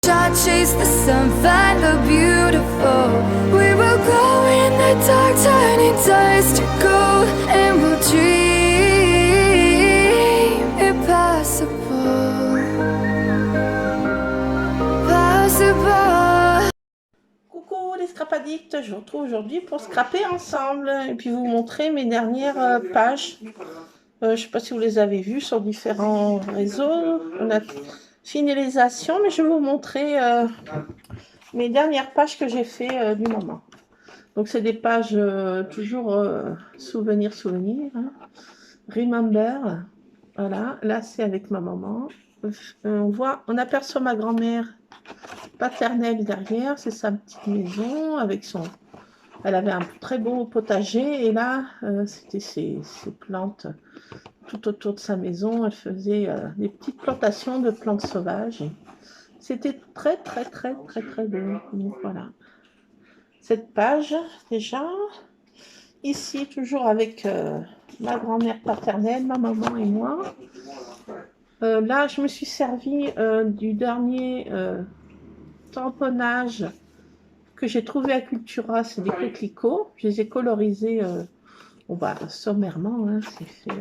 Shot, chase the sun, find the beautiful. We will go in the dark, turning dust to gold, and we'll dream impossible, possible. Coucou les scrap addicts, je vous retrouve aujourd'hui pour scraper ensemble et puis vous montrer mes dernières pages. Je ne sais pas si vous les avez vues sur différents réseaux. On a finalisation, mais je vais vous montrer mes dernières pages que j'ai fait du moment. Donc c'est des pages toujours souvenirs, hein. Remember. Voilà, là c'est avec ma maman. On aperçoit ma grand-mère paternelle derrière, c'est sa petite maison avec son... Elle avait un très beau potager et là, c'était ses plantes tout autour de sa maison. Elle faisait des petites plantations de plantes sauvages. C'était très beau. Donc voilà. Cette page déjà. Ici, toujours avec ma grand-mère paternelle, ma maman et moi. Là, je me suis servi du dernier tamponnage que j'ai trouvé à Cultura, c'est des coquelicots. Je les ai colorisés sommairement, hein, c'est fait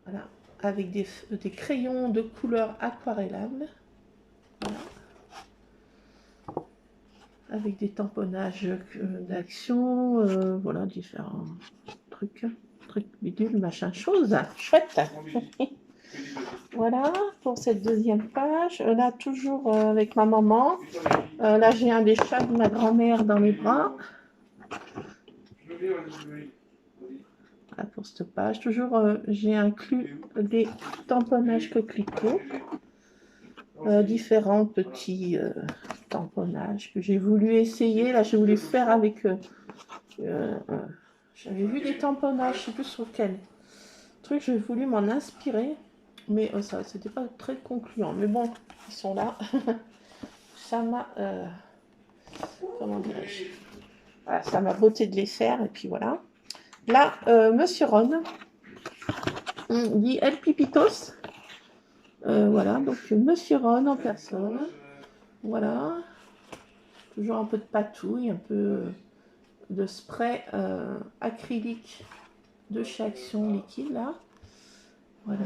voilà, avec des crayons de couleur aquarellables. Voilà. Avec des tamponnages d'action, voilà, différents trucs bidules, machin, chose, chouette. Voilà, pour cette deuxième page. Là, toujours avec ma maman. Là, j'ai un des chats de ma grand-mère dans les bras. Voilà pour cette page. Toujours, j'ai inclus des tamponnages coquelicots. Différents petits tamponnages que j'ai voulu essayer. Là, j'ai voulu faire avec... j'avais vu des tamponnages, je ne sais plus sur quel truc, j'ai voulu m'en inspirer. Mais ça, c'était pas très concluant. Mais bon, ils sont là. Ça m'a... comment dirais-je, voilà, ça m'a beauté de les faire. Et puis voilà. Là, Monsieur Ron, on dit El Pipitos. Voilà, donc Monsieur Ron en personne. Voilà. Toujours un peu de patouille, un peu de spray acrylique de chez Action Liquide, là. Voilà.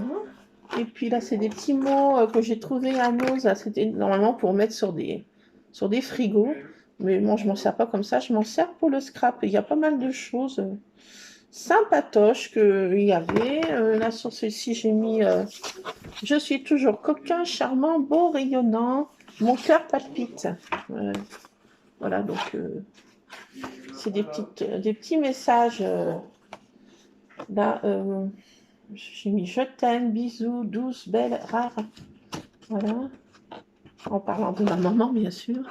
Et puis là, c'est des petits mots que j'ai trouvé à Nose. C'était normalement pour mettre sur des frigos. Mais bon, je ne m'en sers pas comme ça. Je m'en sers pour le scrap. Il y a pas mal de choses sympatoches qu'il y avait. Là, sur celle-ci, j'ai mis je suis toujours coquin, charmant, beau, rayonnant. Mon cœur palpite. Voilà, donc c'est des petits messages. Là, j'ai mis je t'aime, bisous, douce, belle, rare. Voilà. En parlant de ma maman, bien sûr.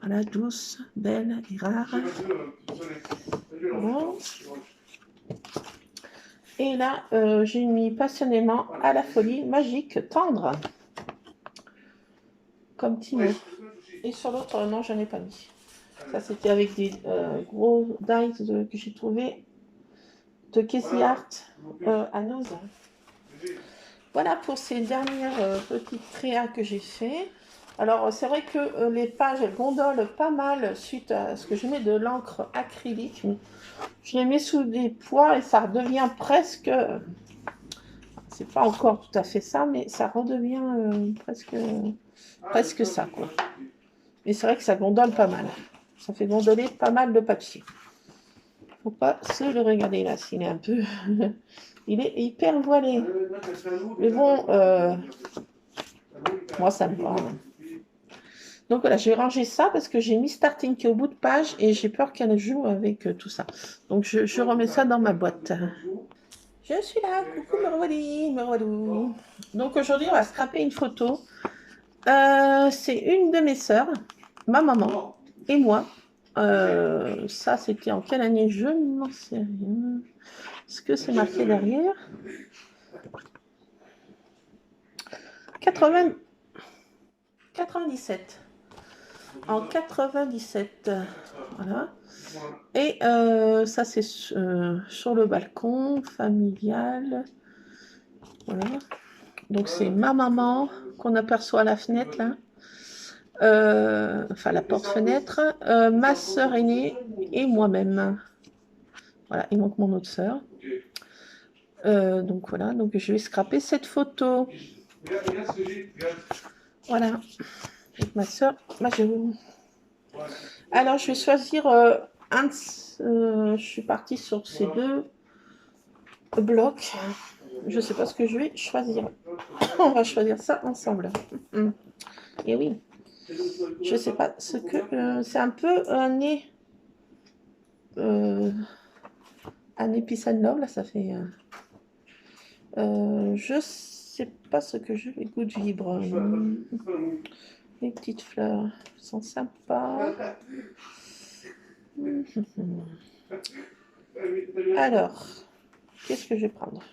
Voilà, douce, belle et rare. Voilà. Et là, j'ai mis passionnément à la folie, magique, tendre. Comme Timo. Et sur l'autre, non, je n'en ai pas mis. Ça, c'était avec des gros dies que j'ai trouvé de Casey Art à Nose. Voilà pour ces dernières petites créas que j'ai fait. Alors, c'est vrai que les pages, elles gondolent pas mal suite à ce que je mets de l'encre acrylique. Je les mets sous des poids et ça redevient presque... c'est pas encore tout à fait ça, mais ça redevient presque ça, quoi. Mais c'est vrai que ça gondole pas mal. Ça fait gondoler pas mal de papier. Faut pas se le regarder là, s'il est un peu... il est hyper voilé. Mais bon, moi ça me va. Donc voilà, je vais ranger ça parce que j'ai mis Starting qui est au bout de page et j'ai peur qu'elle joue avec tout ça. Donc je remets ça dans ma boîte. Je suis là, coucou me revoilà. Donc aujourd'hui, on va scraper une photo. C'est une de mes sœurs, ma maman et moi. Ça, c'était en quelle année? Je n'en sais rien. Est-ce que c'est marqué derrière? 97. En 97. Voilà. Et ça, c'est sur le balcon familial. Voilà. Donc, c'est ma maman qu'on aperçoit à la fenêtre, là. Enfin la porte-fenêtre, ma sœur aînée et moi-même. Voilà, il manque mon autre sœur. Donc voilà, donc je vais scraper cette photo. Voilà, avec ma sœur Majou. Alors je vais choisir je suis partie sur ces deux blocs. Je sais pas ce que je vais choisir. On va choisir ça ensemble. Et oui, je sais pas ce que c'est un peu un nez peace and love là, ça fait. Je sais pas ce que je vais goût de vibre. Les petites fleurs sont sympas. Alors, qu'est-ce que je vais prendre?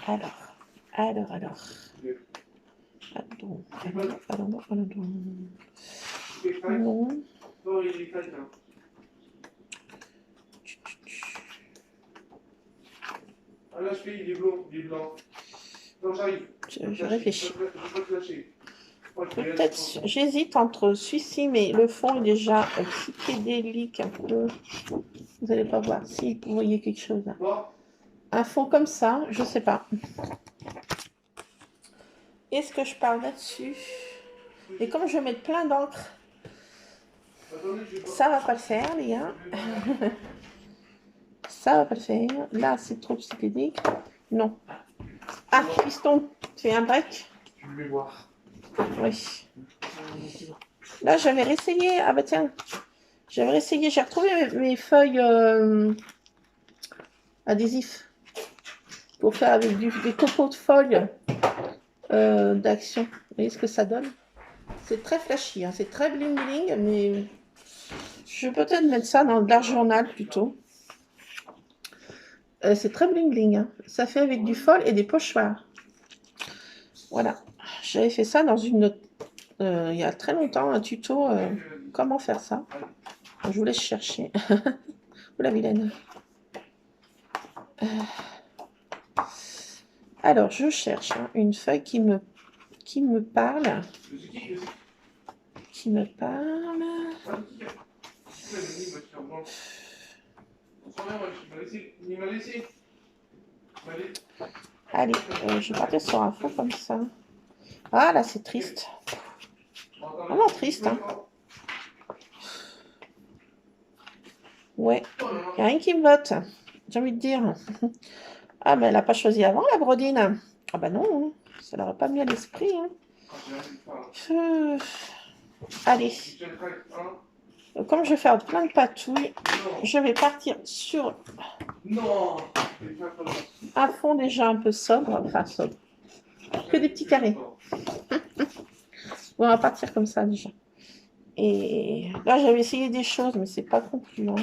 Alors. Allons. Non. Là, je fais, il est blanc. Non, j'arrive. Je réfléchis. Je Peut-être, j'hésite entre celui-ci, mais le fond est déjà psychédélique un peu. Vous n'allez pas voir si vous voyez quelque chose. Un fond comme ça, je sais pas. Est-ce que je parle là-dessus? Et comme je vais mettre plein d'encre, ça va pas le faire, les gars. Ça va pas le faire. Là, c'est trop psychédélique. Non. Ah, piston, tu fais un break? Je vais voir. Oui. Là, j'avais réessayé. Ah bah tiens, j'avais réessayé. J'ai retrouvé mes feuilles adhésifs pour faire avec des copeaux de feuilles d'action. Vous voyez ce que ça donne? C'est très flashy, hein. C'est très bling bling, mais je vais peut-être mettre ça dans l'art journal plutôt. C'est très bling bling, hein. Ça fait avec du fol et des pochoirs. Voilà. J'avais fait ça dans une il y a très longtemps, un tuto comment faire ça. Je vous laisse chercher. Ou la vilaine. Alors, je cherche une feuille qui me parle. Qui me parle. Allez, je vais partir sur un fond comme ça. Ah, là, c'est triste. Vraiment triste, hein. Ouais, il n'y a rien qui me vote, j'ai envie de dire. Ah, mais elle n'a pas choisi avant, la brodine. Ah bah non, ça l'aurait pas mis à l'esprit. Hein. Allez. Comme je vais faire plein de patouilles, je vais partir sur un fond déjà un peu sobre. Enfin, sobre. Que des petits carrés. On va partir comme ça déjà. Et là, j'avais essayé des choses, mais c'est pas concluant.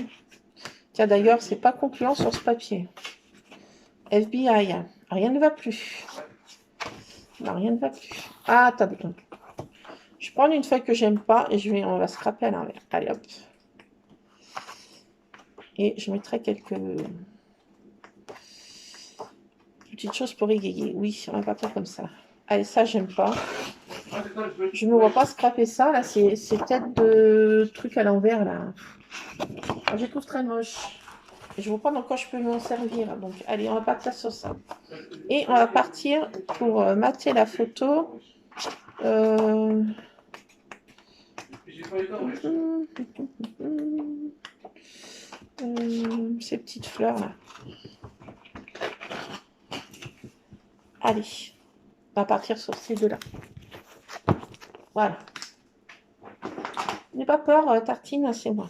Tiens, d'ailleurs, c'est pas concluant sur ce papier. FBI, rien ne va plus. Non, rien ne va plus. Ah, attendez. Je prends une feuille que j'aime pas et on va scraper à l'envers. Allez, hop. Et je mettrai quelques petites choses pour égayer. Oui, on va partir comme ça. Allez, ça, j'aime pas. Je ne me vois pas scraper ça. Là, c'est tête de truc à l'envers, là. Je les trouve très moche. Et je ne vois pas dans quoi je peux m'en servir. Donc, allez, on va partir sur ça. Et on va partir pour mater la photo. Ces petites fleurs là. Allez, on va partir sur ces deux là. Voilà. N'aie pas peur, tartine, c'est moi.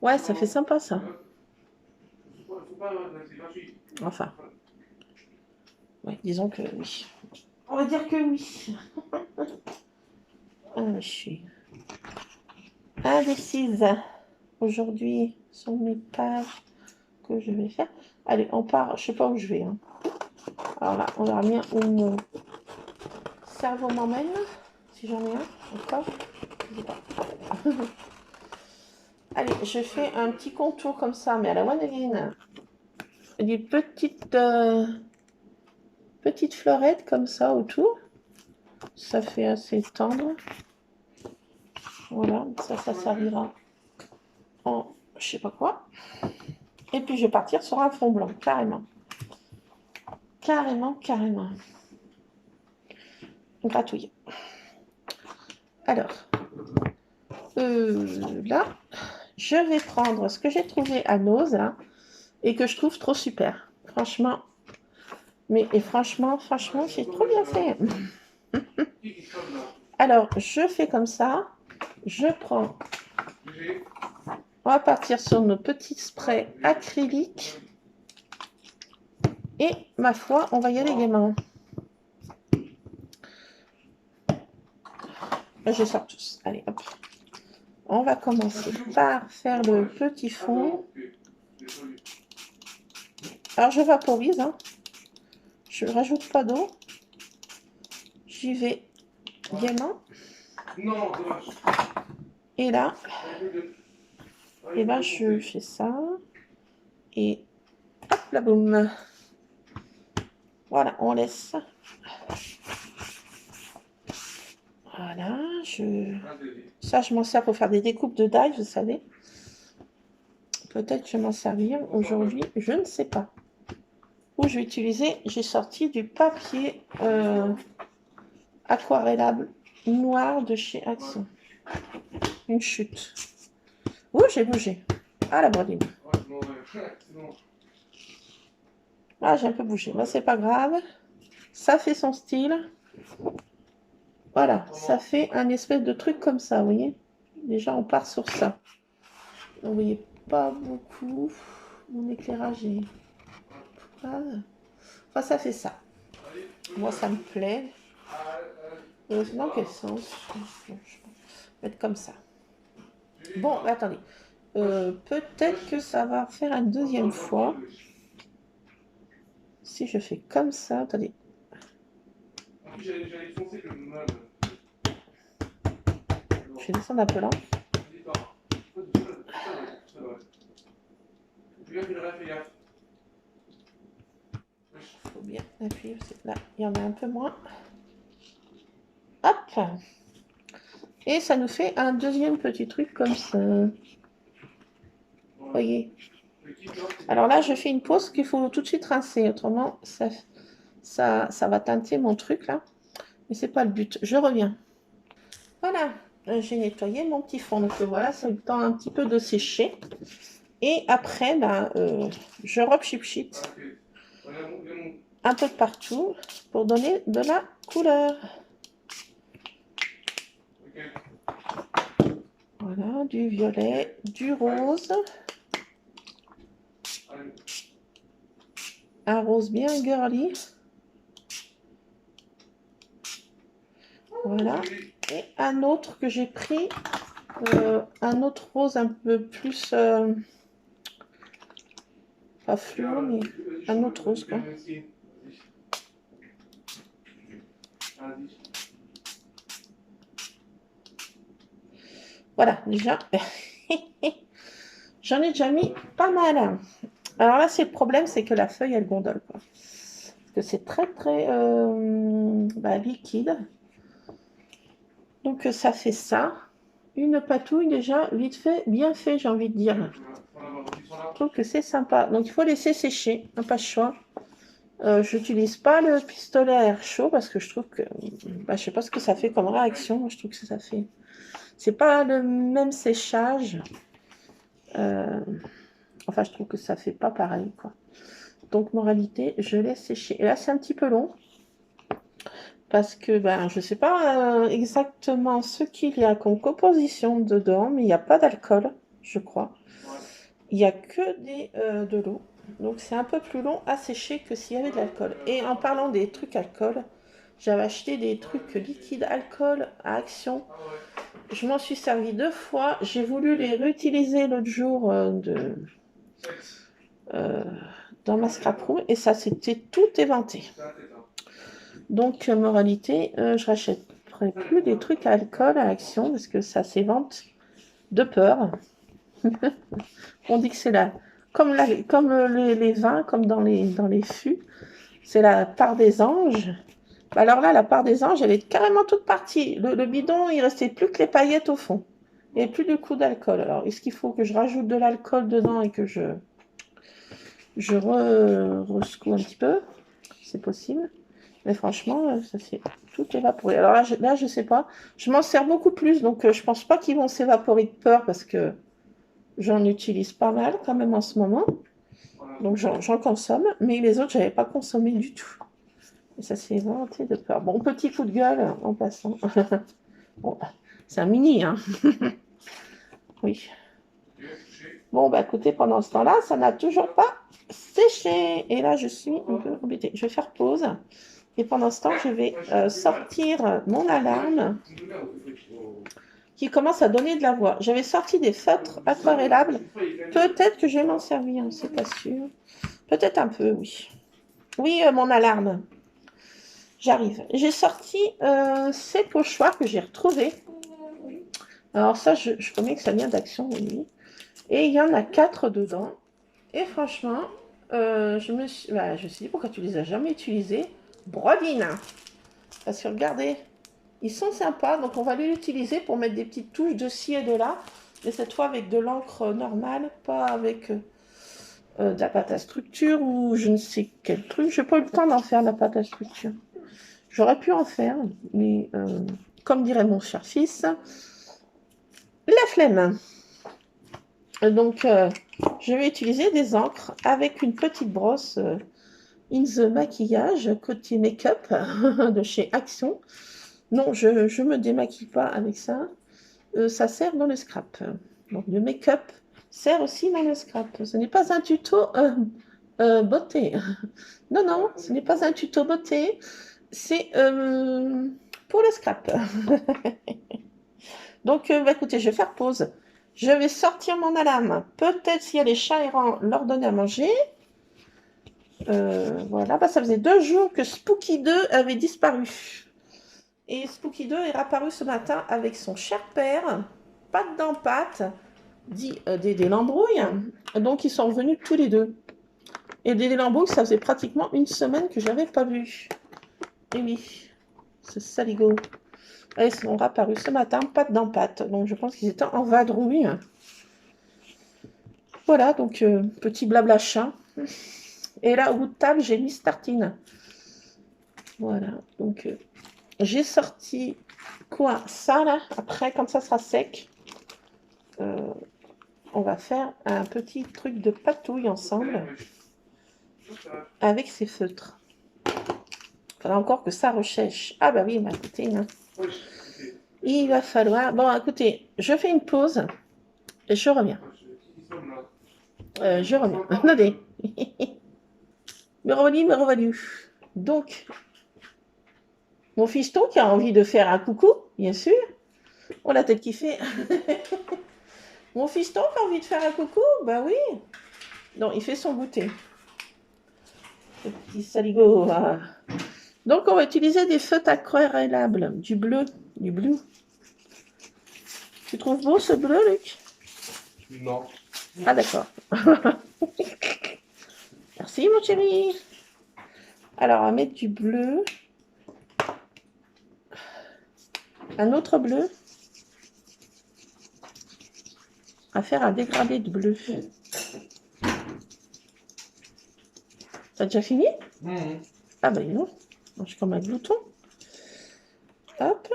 Ouais, ça fait sympa ça. Enfin. Ouais, disons que oui. On va dire que oui. Ah, je suis indécise aujourd'hui sur mes pages que je vais faire. Allez, on part. Je sais pas où je vais. Hein. Alors là, on verra bien où mon cerveau m'emmène. Si j'en ai un, encore. Je sais pas. Allez, je fais un petit contour comme ça, mais à la one again. Des petites fleurettes comme ça autour. Ça fait assez tendre. Voilà, ça servira en je sais pas quoi. Et puis je vais partir sur un fond blanc, carrément. Carrément. Gratouille. Alors, là, je vais prendre ce que j'ai trouvé à Nose, là, et que je trouve trop super. Franchement, franchement, j'ai trop bien fait. Alors, je fais comme ça. Je prends... On va partir sur nos petits sprays acryliques. Et, ma foi, on va y aller gaiement. Je sors tous. Allez, hop. On va commencer par faire le petit fond. Alors, je vaporise. Hein. Je rajoute pas d'eau. J'y vais gaiement. Et là, et ben, je fais ça. Et hop, la boum. Voilà, on laisse. Voilà, ça, je m'en sers pour faire des découpes de die, vous savez. Peut-être que je vais m'en servir aujourd'hui, je ne sais pas. Ou je vais utiliser, j'ai sorti du papier aquarellable noir de chez Action. Une chute. Ouh, j'ai bougé. Ah, la brodine. Ah, j'ai un peu bougé. Bah, c'est pas grave. Ça fait son style. Voilà, ça fait un espèce de truc comme ça, vous voyez. Déjà, on part sur ça. Vous voyez pas beaucoup. Mon éclairage est... Enfin, ça fait ça. Moi, ça me plaît. Dans quel sens? Je vais mettre comme ça. Bon, attendez. Peut-être que ça va faire une deuxième fois. Si je fais comme ça, attendez. Je vais descendre un peu là. Faut bien appuyer. Là, il y en a un peu moins. Hop. Et ça nous fait un deuxième petit truc comme ça. Vous voyez. Alors là, je fais une pause qu'il faut tout de suite rincer. Autrement, ça va teinter mon truc là. Mais c'est pas le but. Je reviens. Voilà. J'ai nettoyé mon petit fond. Donc voilà, c'est le temps un petit peu de sécher. Et après, ben, je repchip un peu de partout pour donner de la couleur. Voilà, du violet, du rose. Un rose bien girly. Voilà. Et un autre que j'ai pris. Un autre rose un peu plus... pas fluo, mais un autre rose, quoi. Voilà, déjà. J'en ai déjà mis pas mal. Alors là, c'est le problème, c'est que la feuille, elle gondole, quoi. Parce que c'est très, très liquide. Donc, ça fait ça. Une patouille, déjà, vite fait, bien fait, j'ai envie de dire. Je trouve que c'est sympa. Donc, il faut laisser sécher, n'a pas le choix. Je n'utilise pas le pistolet à air chaud parce que je trouve que... je sais pas ce que ça fait comme réaction. Je trouve que ça fait... C'est pas le même séchage. Enfin, je trouve que ça fait pas pareil, quoi. Donc, moralité, je laisse sécher. Et là, c'est un petit peu long. Parce que, je sais pas exactement ce qu'il y a comme composition dedans. Mais il n'y a pas d'alcool, je crois. Il n'y a que de l'eau. Donc, c'est un peu plus long à sécher que s'il y avait de l'alcool. Et en parlant des trucs alcool, j'avais acheté des trucs liquides alcool à Action. Je m'en suis servi 2 fois. J'ai voulu les réutiliser l'autre jour dans ma scrap room et ça s'était tout éventé. Donc, moralité, je rachèterai plus des trucs à alcool à Action parce que ça s'évente de peur. On dit que c'est la... Comme, les vins, comme dans les fûts, c'est la part des anges. Bah alors là, la part des anges, elle est carrément toute partie. Le bidon, il restait plus que les paillettes au fond. Et plus du coup d'alcool. Alors, est-ce qu'il faut que je rajoute de l'alcool dedans et que je ressecoue un petit peu? C'est possible. Mais franchement, ça s'est tout évaporé. Alors là, je sais pas. Je m'en sers beaucoup plus, donc je pense pas qu'ils vont s'évaporer de peur parce que j'en utilise pas mal quand même en ce moment. Donc j'en consomme, mais les autres, j'avais pas consommé du tout. Et ça s'est éventé de peur. Bon, petit coup de gueule en passant. Bon, c'est un mini, hein. Oui. Bon, bah écoutez, pendant ce temps-là, ça n'a toujours pas séché. Et là, je suis un peu embêtée. Je vais faire pause. Et pendant ce temps, je vais sortir mon alarme qui commence à donner de la voix. J'avais sorti des feutres aquarellables. Peut-être que je vais m'en servir, c'est pas sûr. Peut-être un peu, oui. Oui, mon alarme. J'arrive. J'ai sorti ces pochoirs que j'ai retrouvés. Alors ça, je promets que ça vient d'Action, oui. Et il y en a 4 dedans. Et franchement, je me suis dit, pourquoi tu les as jamais utilisés? Brodine. Parce que regardez, ils sont sympas. Donc on va les utiliser pour mettre des petites touches de ci et de là. Mais cette fois avec de l'encre normale, pas avec de la pâte à structure ou je ne sais quel truc. Je n'ai pas eu le temps d'en faire la pâte à structure. J'aurais pu en faire, mais comme dirait mon cher fils, la flemme. Donc, je vais utiliser des encres avec une petite brosse In The Maquillage côté make-up de chez Action. Non, je ne me démaquille pas avec ça. Ça sert dans le scrap. Donc, le make-up sert aussi dans le scrap. Ce n'est pas un tuto beauté. Non, non, ce n'est pas un tuto beauté. C'est pour le scrap. Donc, écoutez, je vais faire pause. Je vais sortir mon alarme. Peut-être s'il y a les chats errants, leur donner à manger. Voilà, ça faisait 2 jours que Spooky 2 avait disparu. Et Spooky 2 est apparu ce matin avec son cher père, patte dans patte, dit des lambrouilles. Donc, ils sont revenus tous les deux. Et des lambrouilles, ça faisait pratiquement une semaine que je n'avais pas vu. Et oui, ce saligo. Ils sont apparus ce matin, patte dans patte. Donc, je pense qu'ils étaient en vadrouille. Voilà, donc petit blabla chat. Et là, au bout de table, j'ai mis Tartine. Voilà, donc j'ai sorti quoi? Ça, là. Après, quand ça sera sec, on va faire un petit truc de patouille ensemble avec ces feutres. Il faudra encore que ça rechèche. Ah bah oui, bah écoutez, hein. Il va falloir... Bon, écoutez, je fais une pause et je reviens. Je reviens. Attendez. Me revenu. Donc, mon fiston qui a envie de faire un coucou, bien sûr. Oh, la tête qui fait. Mon fiston qui a envie de faire un coucou, bah oui. Non, il fait son goûter. Ce petit saligo. Ah. Donc, on va utiliser des feutres aquarellables, du bleu. Tu trouves beau ce bleu, Luc? Non. Ah, d'accord. Merci, mon chéri. Alors, on va mettre du bleu. Un autre bleu. On va faire un dégradé de bleu. T'as déjà fini? Ah, bah non. Je suis comme un glouton. Hop.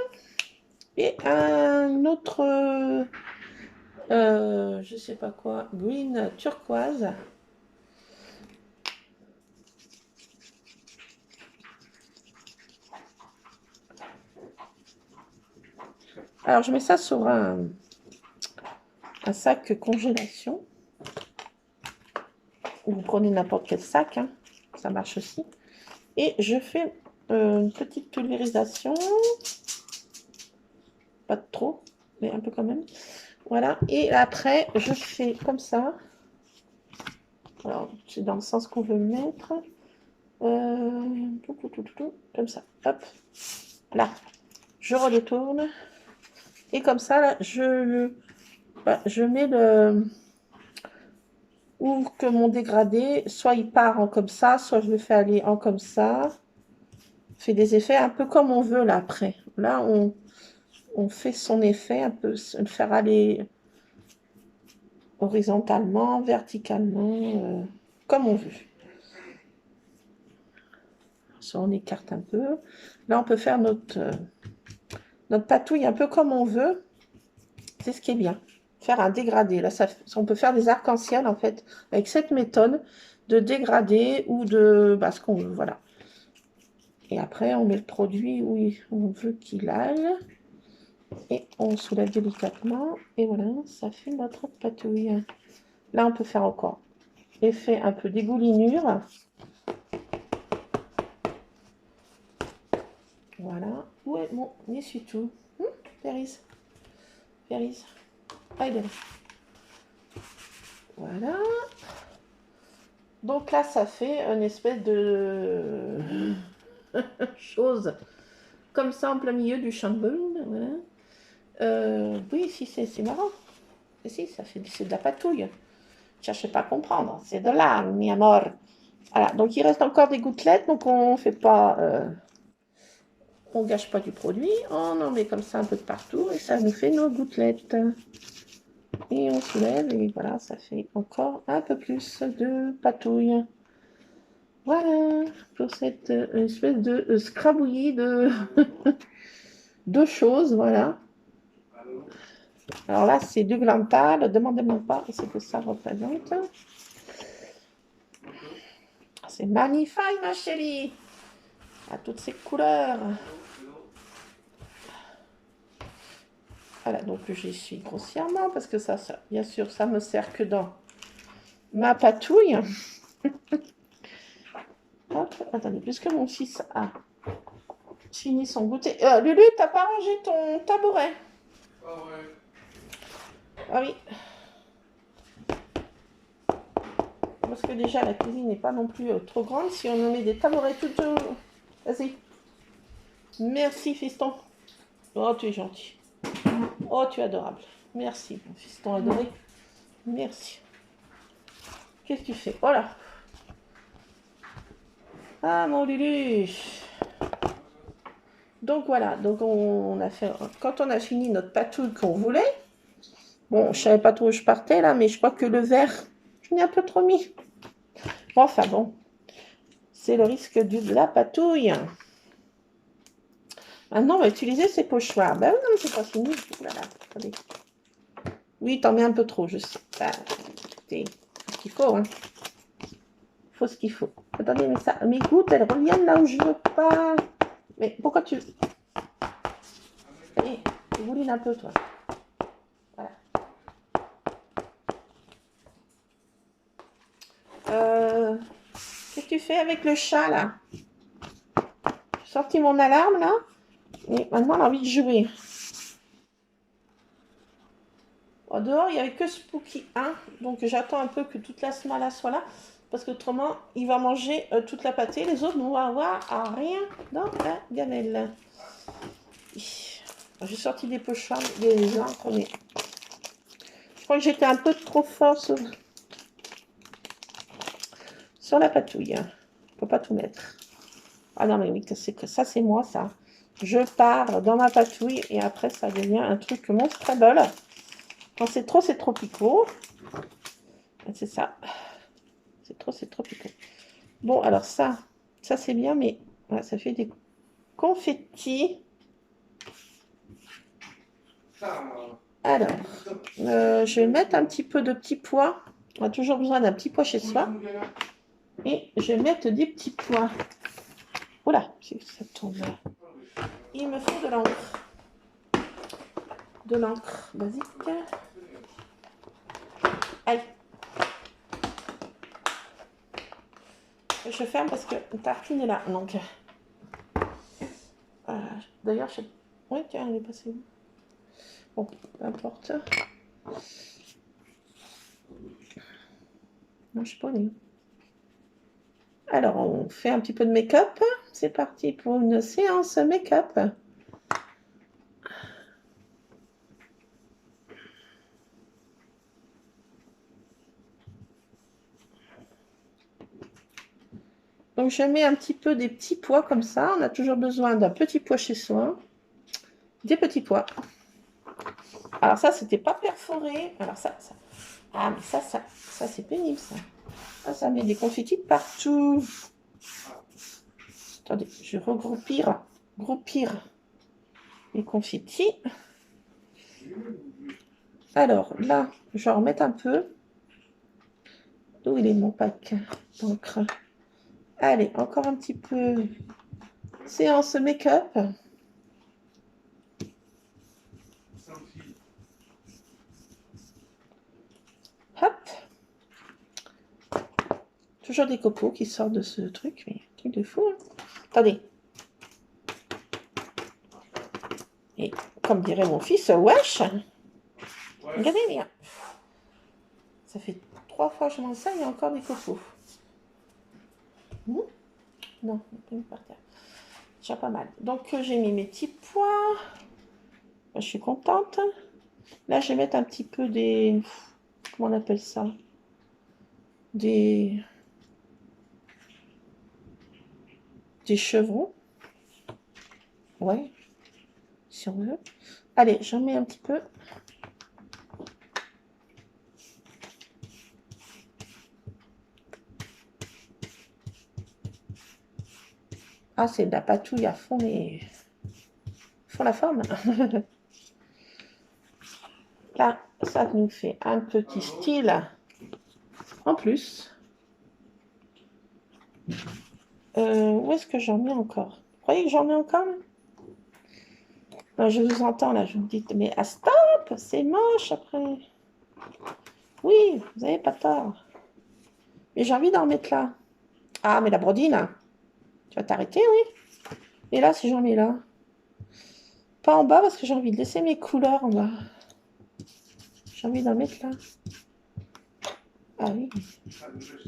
Et un autre... je sais pas quoi. Green turquoise. Alors, je mets ça sur un sac congélation. Vous prenez n'importe quel sac, hein, ça marche aussi. Et je fais une petite pulvérisation. Pas de trop, mais un peu quand même. Voilà. Et après, je fais comme ça. Alors, c'est dans le sens qu'on veut mettre. Comme ça. Hop. Là. Je redétourne. Et comme ça, là, je mets ou que mon dégradé, soit il part en comme ça, soit je le fais aller en comme ça. On fait des effets un peu comme on veut là après. Là, on fait son effet un peu, le faire aller horizontalement, verticalement, comme on veut. Ça, on écarte un peu. Là, on peut faire notre patouille un peu comme on veut. C'est ce qui est bien. Faire un dégradé. Là, on peut faire des arcs-en-ciel, en fait, avec cette méthode de dégradé ou de ce qu'on veut. Voilà. Et après, on met le produit où on veut qu'il aille. Et on soulève délicatement. Et voilà, ça fait notre patouille. Là, on peut faire encore effet un peu dégoulinure. Voilà. Où est mon essuie-tout? Péris. Péris. Allez, Péris. Voilà. Donc là, ça fait une espèce de chose comme ça en plein milieu du chambon. Voilà. Oui, si, c'est marrant. Et si, c'est de la patouille. Cherchez pas à comprendre. C'est de là, mi amor. Voilà. Donc il reste encore des gouttelettes. Donc on fait pas, on gâche pas du produit. On en met comme ça un peu de partout et ça nous fait nos gouttelettes. Et on soulève et voilà, ça fait encore un peu plus de patouille. Voilà, pour cette espèce de scrabouillis de choses, voilà. Alors là, c'est du Glantal, demandez-moi pas ce que ça représente. C'est magnifique, ma chérie, à toutes ces couleurs. Voilà, donc j'y suis grossièrement, parce que ça, bien sûr, ça me sert que dans ma patouille. Hop, attendez, puisque mon fils a fini son goûter. Lulu, t'as pas rangé ton tabouret? Ah ouais. Ah oui. Parce que déjà, la cuisine n'est pas non plus trop grande. Si on en met des tabourets tout... Vas-y. Merci, fiston. Oh, tu es gentil. Oh, tu es adorable. Merci, mon fiston adoré. Merci. Qu'est-ce que tu fais? Voilà. Ah, mon Lulu. Donc voilà. Donc on a fait... Quand on a fini notre patouille qu'on voulait, bon, je savais pas trop où je partais là, mais je crois que le verre, je l'ai un peu trop mis. Bon, enfin bon. C'est le risque de la patouille. Maintenant, on va utiliser ces pochoirs. Ben non, c'est pas fini. Voilà, attendez. Oui, t'en mets un peu trop, je sais. Ben, c'est ce qu'il faut, hein. Il faut ce qu'il faut. Attendez, mais ça, mes gouttes, elles reviennent là où je veux pas. Mais pourquoi tu... Allez, tu boulines un peu, toi. Voilà. Qu'est-ce que tu fais avec le chat, là? J'ai sorti mon alarme, là. Et maintenant, on a envie de jouer. Au dehors, il n'y avait que Spooky 1. Donc, j'attends un peu que toute la semaine soit là. Parce qu'autrement, il va manger toute la pâtée. Les autres vont avoir rien dans la gamelle. J'ai sorti des pochoirs, des encres, mais je crois que j'étais un peu trop fort sur la patouille. Il ne faut pas tout mettre. Ah non, mais oui, ça, c'est moi, ça. Je pars dans ma patouille et après, ça devient un truc monstrable. Quand c'est trop picot. C'est ça. C'est trop picot. Bon, alors ça c'est bien, mais voilà, ça fait des confettis. Alors, je vais mettre un petit peu de petits pois. On a toujours besoin d'un petit pois chez soi. Et je vais mettre des petits pois. Voilà, ça tombe. Il me faut de l'encre. De l'encre basique. Allez. Je ferme parce que la tartine est là. Donc, d'ailleurs, je sais... Oui, tiens, elle est passée où? Bon, peu importe. Non, je sais pas où elle est. Alors, on fait un petit peu de make-up. C'est parti pour une séance make-up. Donc, je mets un petit peu des petits pois comme ça. On a toujours besoin d'un petit pois chez soi. Des petits pois. Alors ça, c'était pas perforé. Alors ça. Ah, mais ça c'est pénible, ça. Ça met des confitis de partout. Attendez, je vais groupir les confitis. Alors, là, je vais en remettre un peu. D'où il est mon pack d'encre? Allez, encore un petit peu. Séance make-up. Hop. Toujours des copeaux qui sortent de ce truc, mais truc de fou. Hein. Attendez. Et comme dirait mon fils, wesh. Regardez bien. Ça fait 3 fois que je mange ça, il y a encore des copeaux. Non, pas par terre. Déjà pas mal. Donc j'ai mis mes petits pois. Je suis contente. Là, je vais mettre un petit peu des... Comment on appelle ça? Des chevrons. Ouais, si on veut. Allez, j'en mets un petit peu. Ah, c'est de la patouille à fond, mais... font la forme. Là, ça nous fait un petit style en plus. Où est-ce que j'en mets encore? Vous croyez que j'en mets encore? Non, je vous entends là, je vous dis, mais ah, stop, c'est moche après. Oui, vous n'avez pas tort. Mais j'ai envie d'en mettre là. Ah, mais la brodine, tu vas t'arrêter, oui. Et là, si j'en mets là. Pas en bas parce que j'ai envie de laisser mes couleurs en bas. J'ai envie d'en mettre là. Ah oui.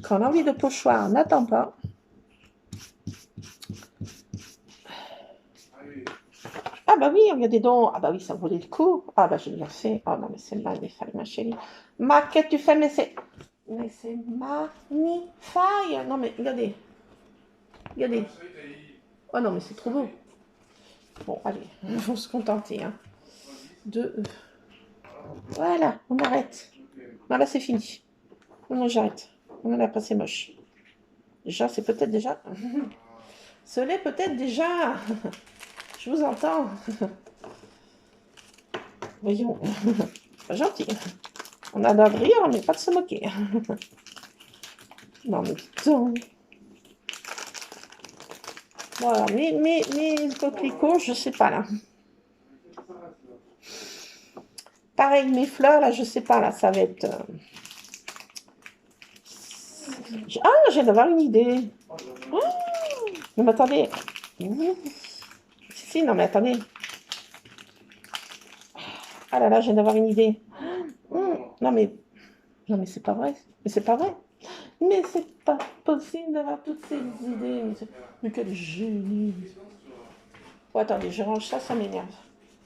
Quand on a envie de pochoir, n'attend pas. Ah bah oui, regardez donc. Ah bah oui, ça vaut le coup. Ah bah je l'ai fait. Oh non, mais c'est magnifique, ma chérie. Ma, qu'est-ce que tu fais? Mais c'est magnifique. Non mais regardez. Regardez. Oh non, mais c'est trop beau. Bon, allez, il faut se contenter. Hein. Voilà, on arrête. Non, là, c'est fini. Non, j'arrête. On a pas, c'est moche. Déjà, c'est peut-être déjà... Ce l'est peut-être déjà... Je vous entends. Voyons. Pas gentil. On a de rire, mais pas de se moquer. Non, mais putain. Voilà, mes coquelicots, je sais pas, là. Pareil, mes fleurs, là, je sais pas, là, ça va être... Ah, je viens d'avoir une idée. Oh, non, mais attendez. Si, non, mais attendez. Ah là là, je viens d'avoir une idée. Non, mais c'est pas vrai. Mais c'est pas vrai. Mais c'est pas possible d'avoir toutes ces idées. Mais quel génie. Oh, attendez, je range ça, ça m'énerve.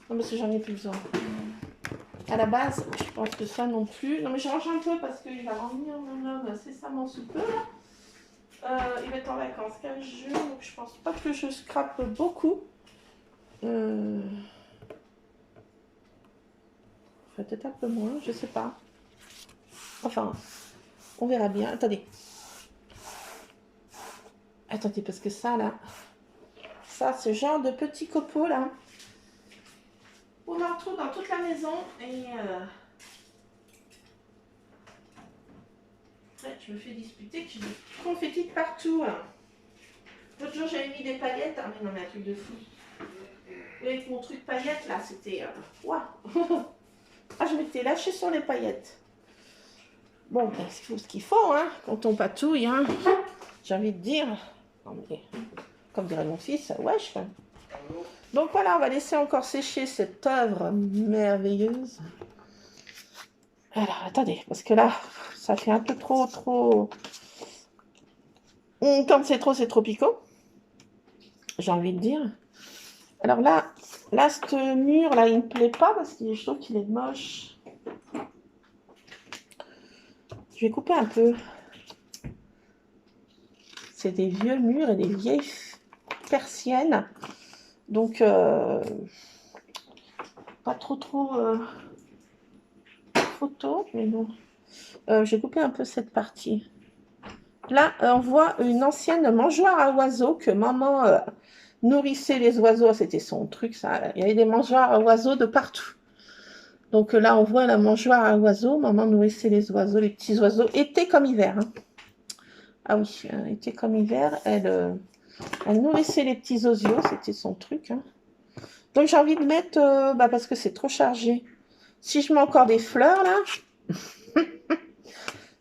Non, mais si j'en ai plus besoin. À la base, je pense que ça non plus. Non, mais je range un peu parce qu'il va revenir mon homme incessamment sous peu. Il va être en vacances 15 jours, donc je pense pas que je scrape beaucoup. Peut-être un peu moins, je sais pas. Enfin, on verra bien. Attendez. Attendez, parce que ça, là, ça, ce genre de petits copeaux, là, on en retrouve dans toute la maison. Et je me fais disputer que j'ai des confettis de partout. L'autre jour, j'avais mis des paillettes. Ah, mais non, mais un truc de fou. Et avec mon truc paillettes, là, c'était... Waouh. Ah, je m'étais lâchée sur les paillettes. Bon, ben, c'est ce qu'il faut, hein, quand on patouille, hein. J'ai envie de dire... Non, mais, comme dirait mon fils, wesh. Donc voilà, on va laisser encore sécher cette œuvre merveilleuse. Alors, attendez, parce que là, ça fait un peu trop... Quand c'est trop picot. J'ai envie de dire. Alors là, ce mur, là, il me plaît pas parce que je trouve qu'il est moche. Je vais couper un peu. C'est des vieux murs et des vieilles persiennes. Donc, pas trop photo, mais bon. J'ai coupé un peu cette partie. Là, on voit une ancienne mangeoire à oiseaux que maman nourrissait les oiseaux. C'était son truc, ça. Il y avait des mangeoires à oiseaux de partout. Donc là, on voit la mangeoire à oiseaux. Maman nourrissait les oiseaux, les petits oiseaux, été comme hiver. Hein. Ah oui, été comme hiver, elle nourrissait les petits osios, c'était son truc. Hein. Donc j'ai envie de mettre, parce que c'est trop chargé. Si je mets encore des fleurs là,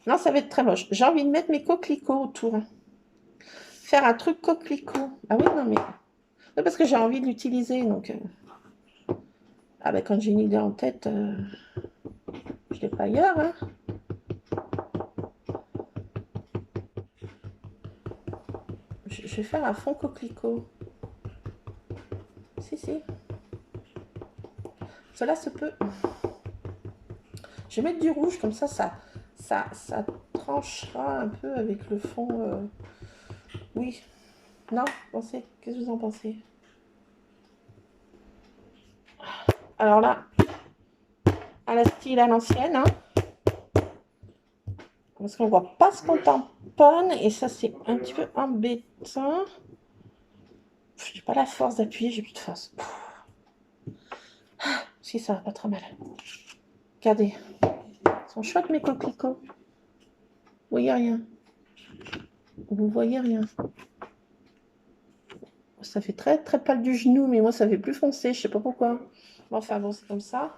non, ça va être très moche. J'ai envie de mettre mes coquelicots autour. Faire un truc coquelicot. Ah oui, non mais... Non, parce que j'ai envie de l'utiliser, donc... Ah ben quand j'ai une idée en tête, je l'ai pas ailleurs. Hein. Je vais faire un fond coquelicot. Si. Cela se peut. Je vais mettre du rouge, comme ça tranchera un peu avec le fond. Oui. Non, pensez. Qu'est-ce que vous en pensez? Alors là, à la style à l'ancienne, hein, parce qu'on voit pas ce qu'on tamponne, et ça c'est un petit peu embêtant. J'ai pas la force d'appuyer, j'ai plus de force. Si, ça va pas trop mal. Regardez, ils sont chouettes mes coquelicots. Vous voyez rien. Vous voyez rien. Ça fait très très pâle du genou, mais moi ça fait plus foncé, je sais pas pourquoi. Bon, enfin bon, c'est comme ça.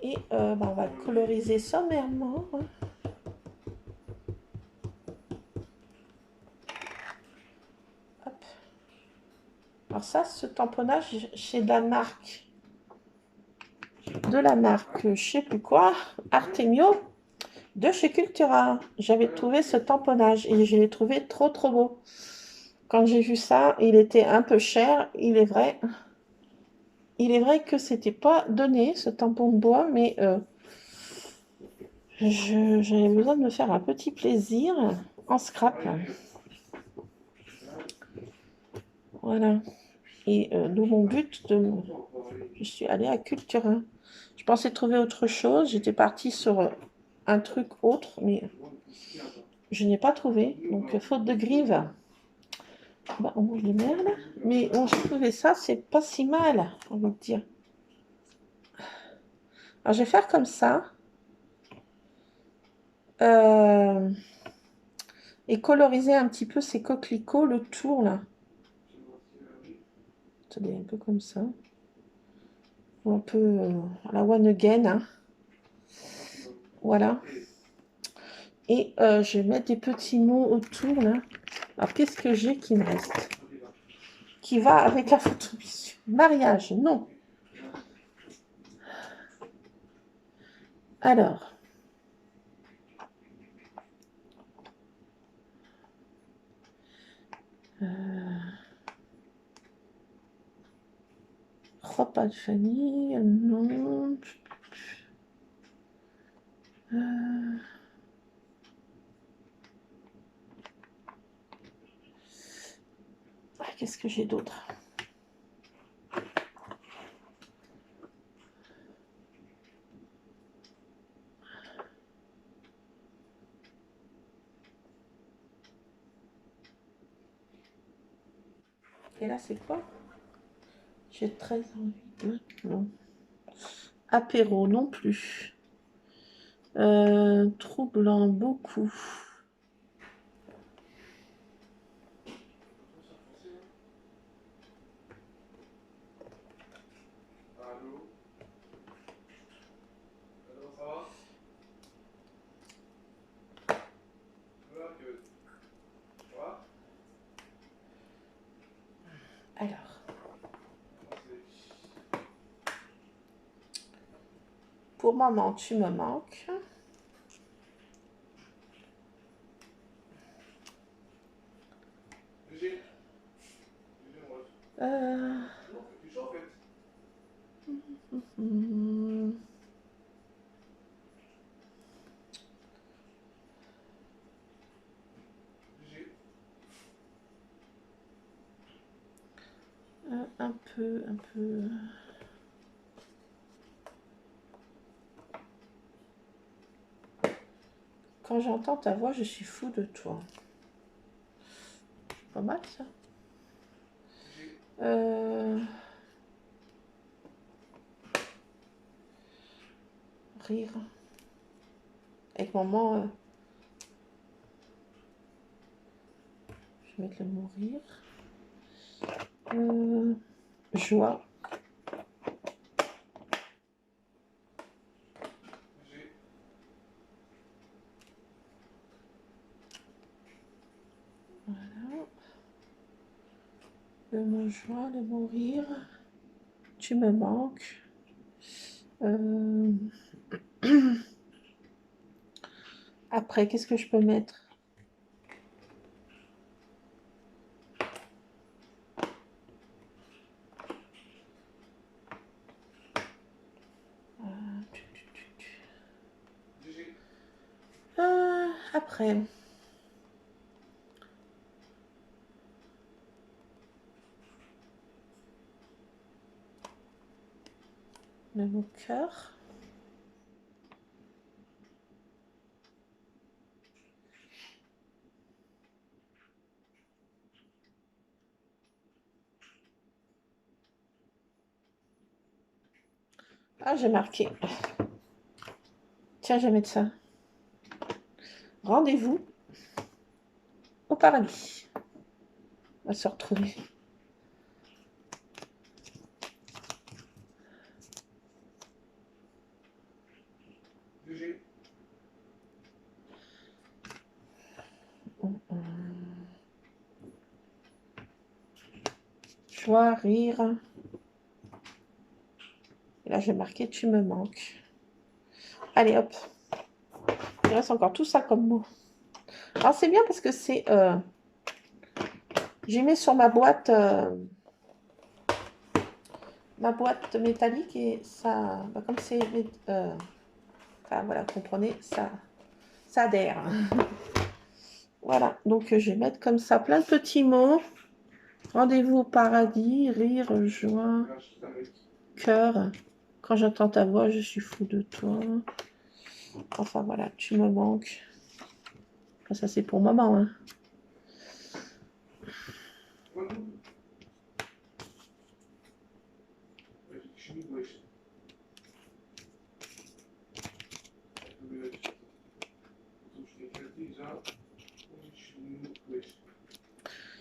Et on va le coloriser sommairement. Hein. Hop. Alors ça, ce tamponnage, c'est de la marque, je sais plus quoi, Artemio, de chez Cultura. J'avais trouvé ce tamponnage et je l'ai trouvé trop beau. Quand j'ai vu ça, il était un peu cher, il est vrai. Il est vrai que c'était pas donné, ce tampon de bois, mais j'avais besoin de me faire un petit plaisir en scrap. Voilà. Et d'où mon but je suis allée à Cultura. Je pensais trouver autre chose. J'étais partie sur un truc autre, mais je n'ai pas trouvé. Donc, faute de grive, on mange de merde. Mais bon, j'ai trouvé ça, c'est pas si mal, on va dire. Alors, je vais faire comme ça. Et coloriser un petit peu ces coquelicots, le tour, là. Attendez, un peu comme ça. Ou un peu à la one again. Hein. Voilà. Et je vais mettre des petits mots autour, là. Alors, qu'est-ce que j'ai qui me reste? Qui va avec la photo. Mariage, non. Alors. Repas de famille, non. Qu'est-ce que j'ai d'autre? Et là, c'est quoi? J'ai très envie de... Non. Apéro, non plus. Troublant, beaucoup. Allô? Alors, ça va? Voilà que... Ça va? Alors. Pour maman, tu me manques. Un peu. Quand j'entends ta voix, je suis fou de toi. Pas mal ça. Rire. Avec maman, je vais mettre le mot rire. Joie. Voilà. Le mot joie, le mot rire. Tu me manques. Après, qu'est-ce que je peux mettre? Après. Le mot cœur. Ah, j'ai marqué. Tiens, je vais mettre ça. Rendez-vous au paradis. On va se retrouver. Joie, rire. Et là, j'ai marqué tu me manques. Allez, hop. Il reste encore tout ça comme mot. Alors, c'est bien parce que c'est... j'ai mis sur ma boîte métallique et ça... Bah, comme c'est... enfin, voilà, comprenez, ça adhère. Voilà, donc je vais mettre comme ça plein de petits mots. Rendez-vous au paradis, rire, joie, cœur. Quand j'entends ta voix, je suis fou de toi. Enfin voilà, tu me manques. Enfin, ça c'est pour maman. Hein.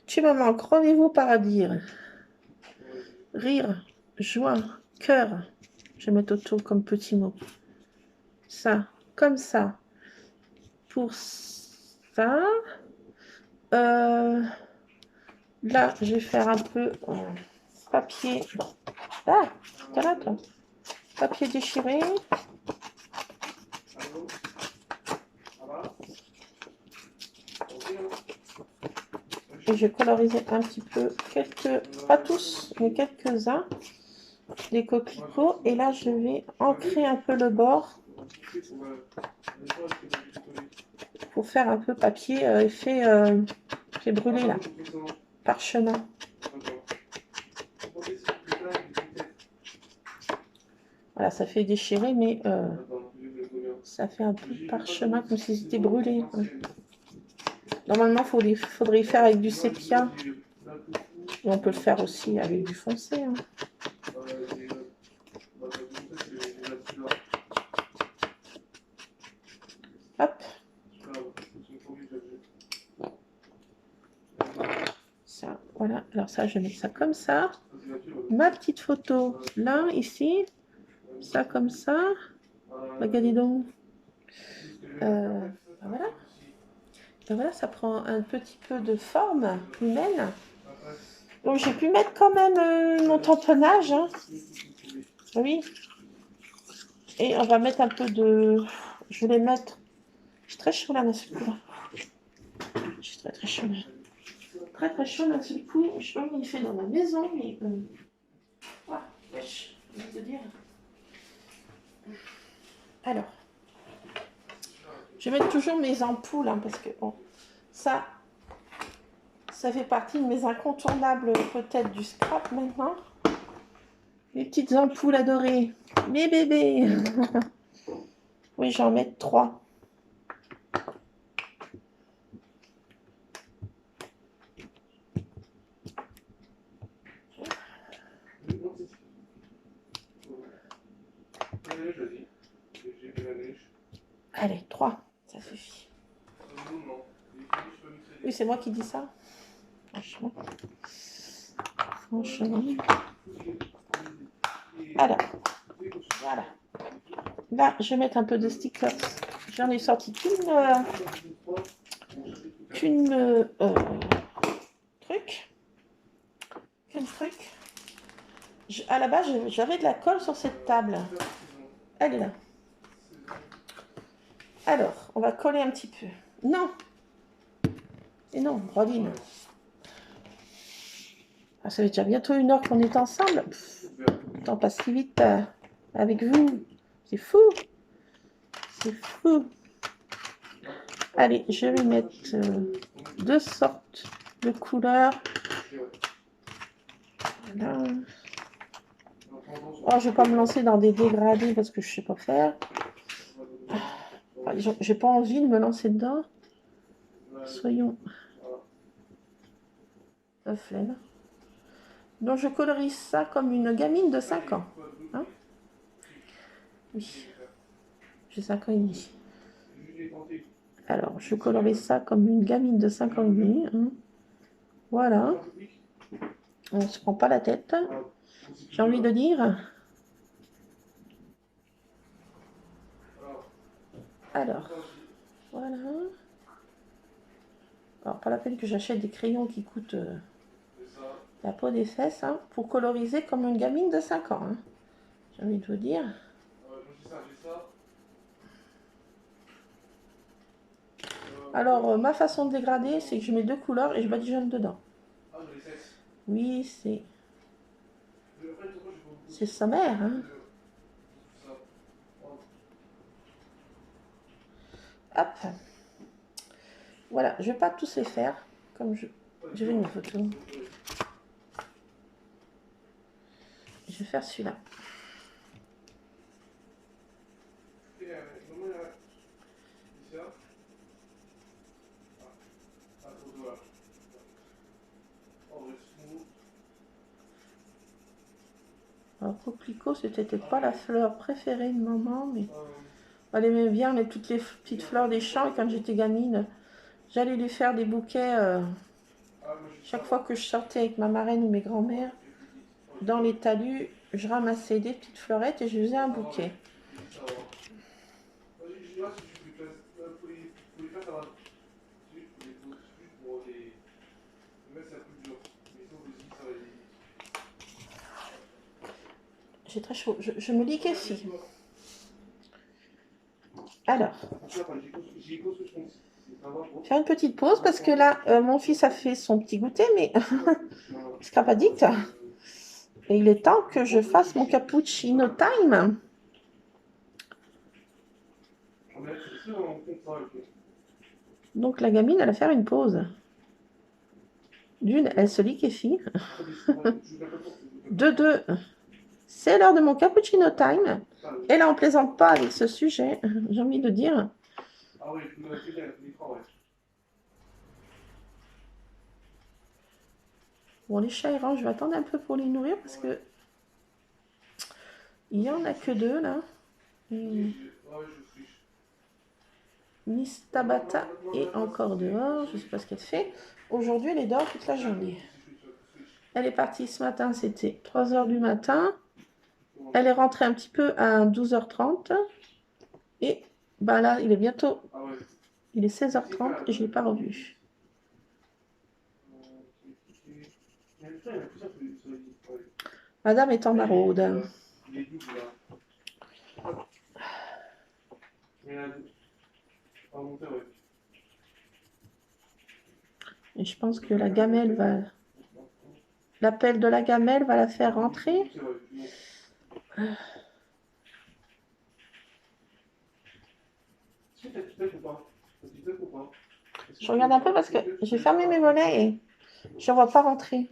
Tu me manques, rendez-vous au paradis. Rire, joie, cœur. Je vais mettre autour comme petit mot. Ça, comme ça. Pour ça. Là, je vais faire un peu papier. Ah, t'es là, toi. Papier déchiré. Et je vais coloriser un petit peu, pas tous, mais quelques-uns, des coquelicots. Et là, je vais ancrer un peu le bord pour faire un peu papier effet brûlé là, parchemin. Voilà, ça fait déchirer, mais ça fait un peu parchemin comme si c'était brûlé. Normalement, il faudrait y faire avec du sépia. Et on peut le faire aussi avec du foncé. Hein. Hop. Ça, voilà. Alors ça, je vais mettre ça comme ça. Ma petite photo, là, ici. Ça, comme ça. Regardez donc. Voilà. Et voilà, ça prend un petit peu de forme humaine. Donc, j'ai pu mettre quand même mon tamponnage. Hein. Oui. Et on va mettre un peu de... Je vais les mettre... Je suis très chaud là, d'un seul coup. Je suis très chaud là. Très chaud d'un seul coup. Je sais pas comment il fait dans ma maison, mais... Voilà, wesh, je vais te dire. Alors... Je vais mettre toujours mes ampoules, hein, parce que bon, ça Ça fait partie de mes incontournables peut-être du scrap maintenant. Mes petites ampoules adorées. Mes bébés. Oui, j'en mets 3. Allez, 3, ça suffit. Oui, c'est moi qui dis ça. Franchement. Alors, voilà. Là, je vais mettre un peu de stickers. J'en ai sorti qu'une truc. À la base, j'avais de la colle sur cette table. Elle est là. Alors, on va coller un petit peu. Non. Et non, Roline. Ah, ça fait déjà bientôt 1 heure qu'on est ensemble. Le temps passe si vite avec vous. C'est fou. C'est fou. Allez, je vais mettre 2 sortes de couleurs. Voilà. Oh, je ne vais pas me lancer dans des dégradés parce que je ne sais pas faire. J'ai pas envie de me lancer dedans. Soyons la flemme. Donc je colorise ça comme une gamine de 5 ans. Hein? Oui. J'ai 5 ans et demi. Alors, je colorise ça comme une gamine de 5 ans et demi. Hein? Voilà. On ne se prend pas la tête. J'ai envie de dire. Alors, voilà. Alors, pas la peine que j'achète des crayons qui coûtent la peau des fesses, hein, pour coloriser comme une gamine de 5 ans. Hein. J'ai envie de vous dire. Alors, ma façon de dégrader, c'est que je mets 2 couleurs et je badigeonne dedans. Oui, c'est sommaire, hein. Hop. Voilà, je ne vais pas tous les faire, comme je vais une photo. Je vais faire celui-là. Alors, coquelicot, c'était peut-être pas la fleur préférée de maman, mais elle aimait bien mettre toutes les petites fleurs des champs. Et quand j'étais gamine, j'allais lui faire des bouquets chaque fois que je sortais avec ma marraine ou mes grands-mères. Dans les talus, je ramassais des petites fleurettes et je faisais un bouquet. J'ai très chaud. Je me liquéfie. Alors, faire une petite pause parce que là, mon fils a fait son petit goûter, mais Scrap Addict. Et il est temps que je fasse mon cappuccino time. Donc la gamine, elle va faire une pause. D'une, elle se liquéfie. De deux, c'est l'heure de mon cappuccino time. Et là, on ne plaisante pas avec ce sujet, j'ai envie de dire. Bon, les chats errants, je vais attendre un peu pour les nourrir parce que il n'y en a que 2 là. Miss Tabata est encore dehors, je ne sais pas ce qu'elle fait. Aujourd'hui, elle est dehors toute la journée. Elle est partie ce matin, c'était 3 h du matin. Elle est rentrée un petit peu à 12h30. Et ben là, il est bientôt... Il est 16h30 et je ne l'ai pas revu. Madame est en maraude. Et je pense que la gamelle va... L'appel de la gamelle va la faire rentrer. Je regarde un peu parce que j'ai fermé mes volets et Je ne vois pas rentrer.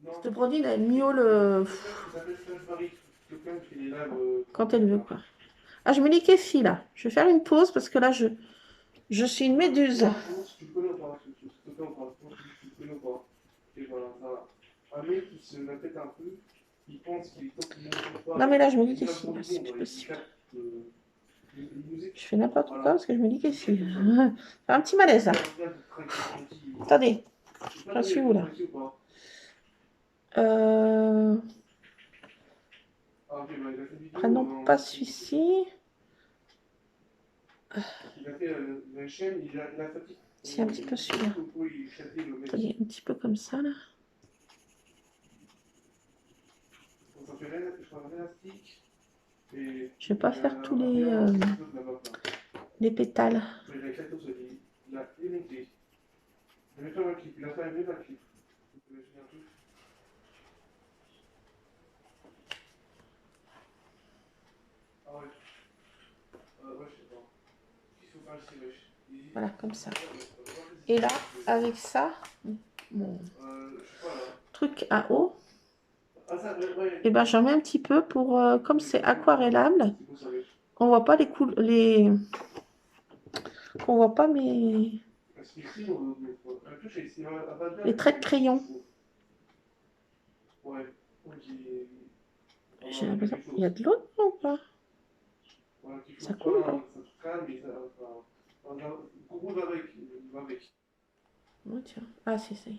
Non. Cette Brodine, elle miaule Ça s'appelle Flash Barry. Quelqu'un qui est là. quand elle veut, quoi. Ah, je me lis Kessie, là. Je vais faire une pause parce que là, je suis une méduse. Tu le connais ou pas? Tu le connais ou pas? Tu le connais ou pas? Et voilà, ça va. Un mec qui se la pète un peu, il pense qu'il est complètement pas. Non, mais là, je me lis Kessie, là, c'est plus possible. Je fais n'importe quoi parce que je me lis Kessie. J'ai un petit malaise, là. Attendez, j'en suis où, là? Prenons pas celui-ci. C'est un petit peu celui-là. Attendez, un petit peu comme ça, là. Je vais pas faire tous les pétales. Voilà, comme ça. Et là, avec ça, mon truc à eau, et ben j'en mets un petit peu pour, comme c'est aquarellable, on voit pas on voit pas les traits de crayon. J'ai l'impression qu'il y a de l'eau dedans ou pas? Ça coule ou pas? Oh, tiens. Ah si, ça y est.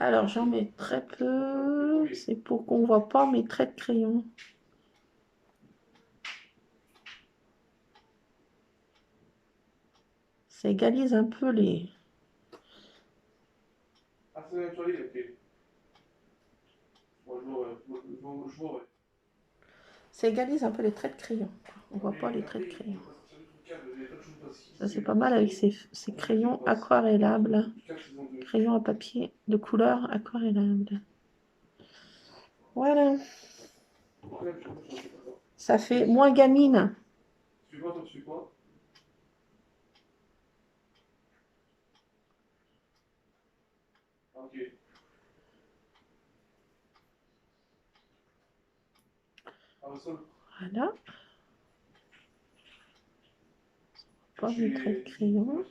Alors j'en mets très peu, c'est pour qu'on voit pas mes traits de crayon. Ça égalise un peu les... Ça égalise un peu les traits de crayon. On voit pas les traits de crayon. Ça c'est pas mal avec ces crayons aquarellables. Crayons à papier de couleur aquarellable. Voilà. Ça fait moins gamine. Voilà. Pas mes traits de crayon.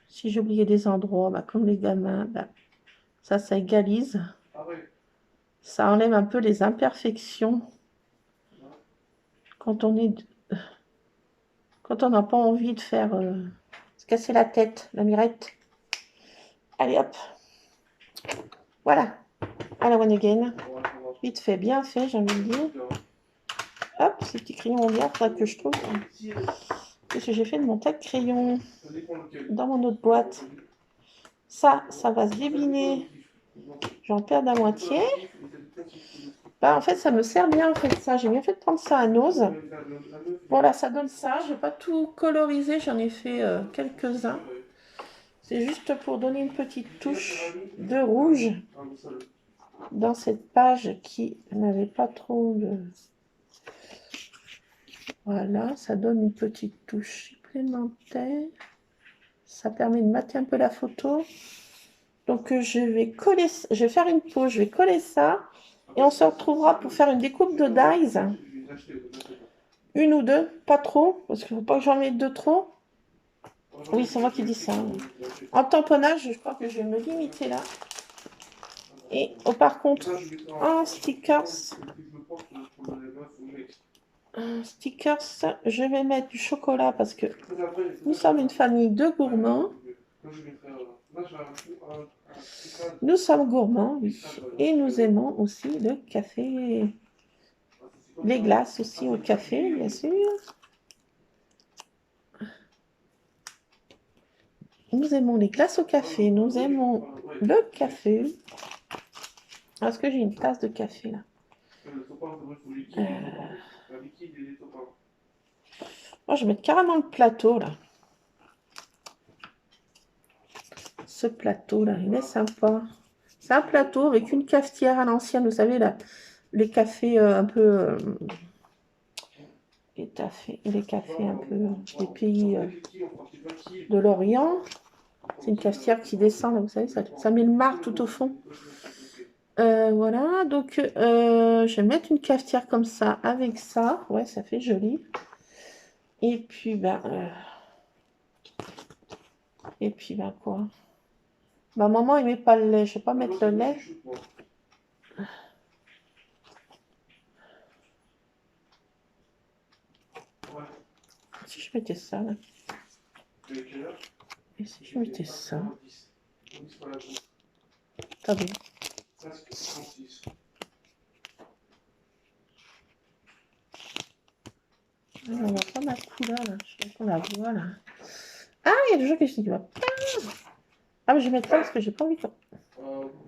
Si j'oubliais des endroits, bah, comme les gamins, bah, ça égalise. Ça enlève un peu les imperfections. Quand on n'a pas envie de faire se casser la tête, la mirette. Allez hop. Voilà. À la one again. Vite fait, bien fait, j'ai envie de dire. Hop, ces petits crayons en vert, faudra que je trouve. Qu'est-ce que j'ai fait de mon tas de crayons dans mon autre boîte? Ça va se débiner. J'en perds la moitié. Bah, en fait, ça me sert bien, en fait, ça. J'ai bien fait de prendre ça à Nose. Voilà, ça donne ça. Je n'ai pas tout colorisé, j'en ai fait quelques-uns. C'est juste pour donner une petite touche de rouge dans cette page qui n'avait pas trop de... Voilà, ça donne une petite touche supplémentaire. Ça permet de mater un peu la photo. Donc je vais faire une pause, je vais coller ça. Et on se retrouvera pour faire une découpe de dies. Une ou deux, pas trop, parce qu'il ne faut pas que j'en mette deux trop. Oui, c'est moi qui dis ça. En tamponnage, je crois que je vais me limiter là. Et par contre, en stickers, je vais mettre du chocolat parce que nous sommes une famille de gourmands. Nous sommes gourmands, oui. Et nous aimons aussi le café. Les glaces aussi au café, bien sûr. Nous aimons les glaces au café. Nous aimons le café. Est-ce que j'ai une tasse de café là? Moi, je vais mettre carrément le plateau là. Ce plateau là, il est sympa. C'est un plateau avec une cafetière à l'ancienne, vous savez, là, les cafés un peu et les cafés un peu des pays de l'Orient. C'est une cafetière qui descend, là, vous savez, ça met le marc tout au fond. Voilà, donc je vais mettre une cafetière comme ça avec ça. Ouais, ça fait joli. Et puis, quoi? Ma maman aimait pas le lait. Je vais pas mettre le lait. Si je mettais ça, là. Et si je mettais ça? Pas bien. On voit pas ma couleur, là. Je sais pas qu'on la voit, là. Ah, il y a des gens qui se disent, ah, mais je vais mettre ça parce que j'ai pas envie de...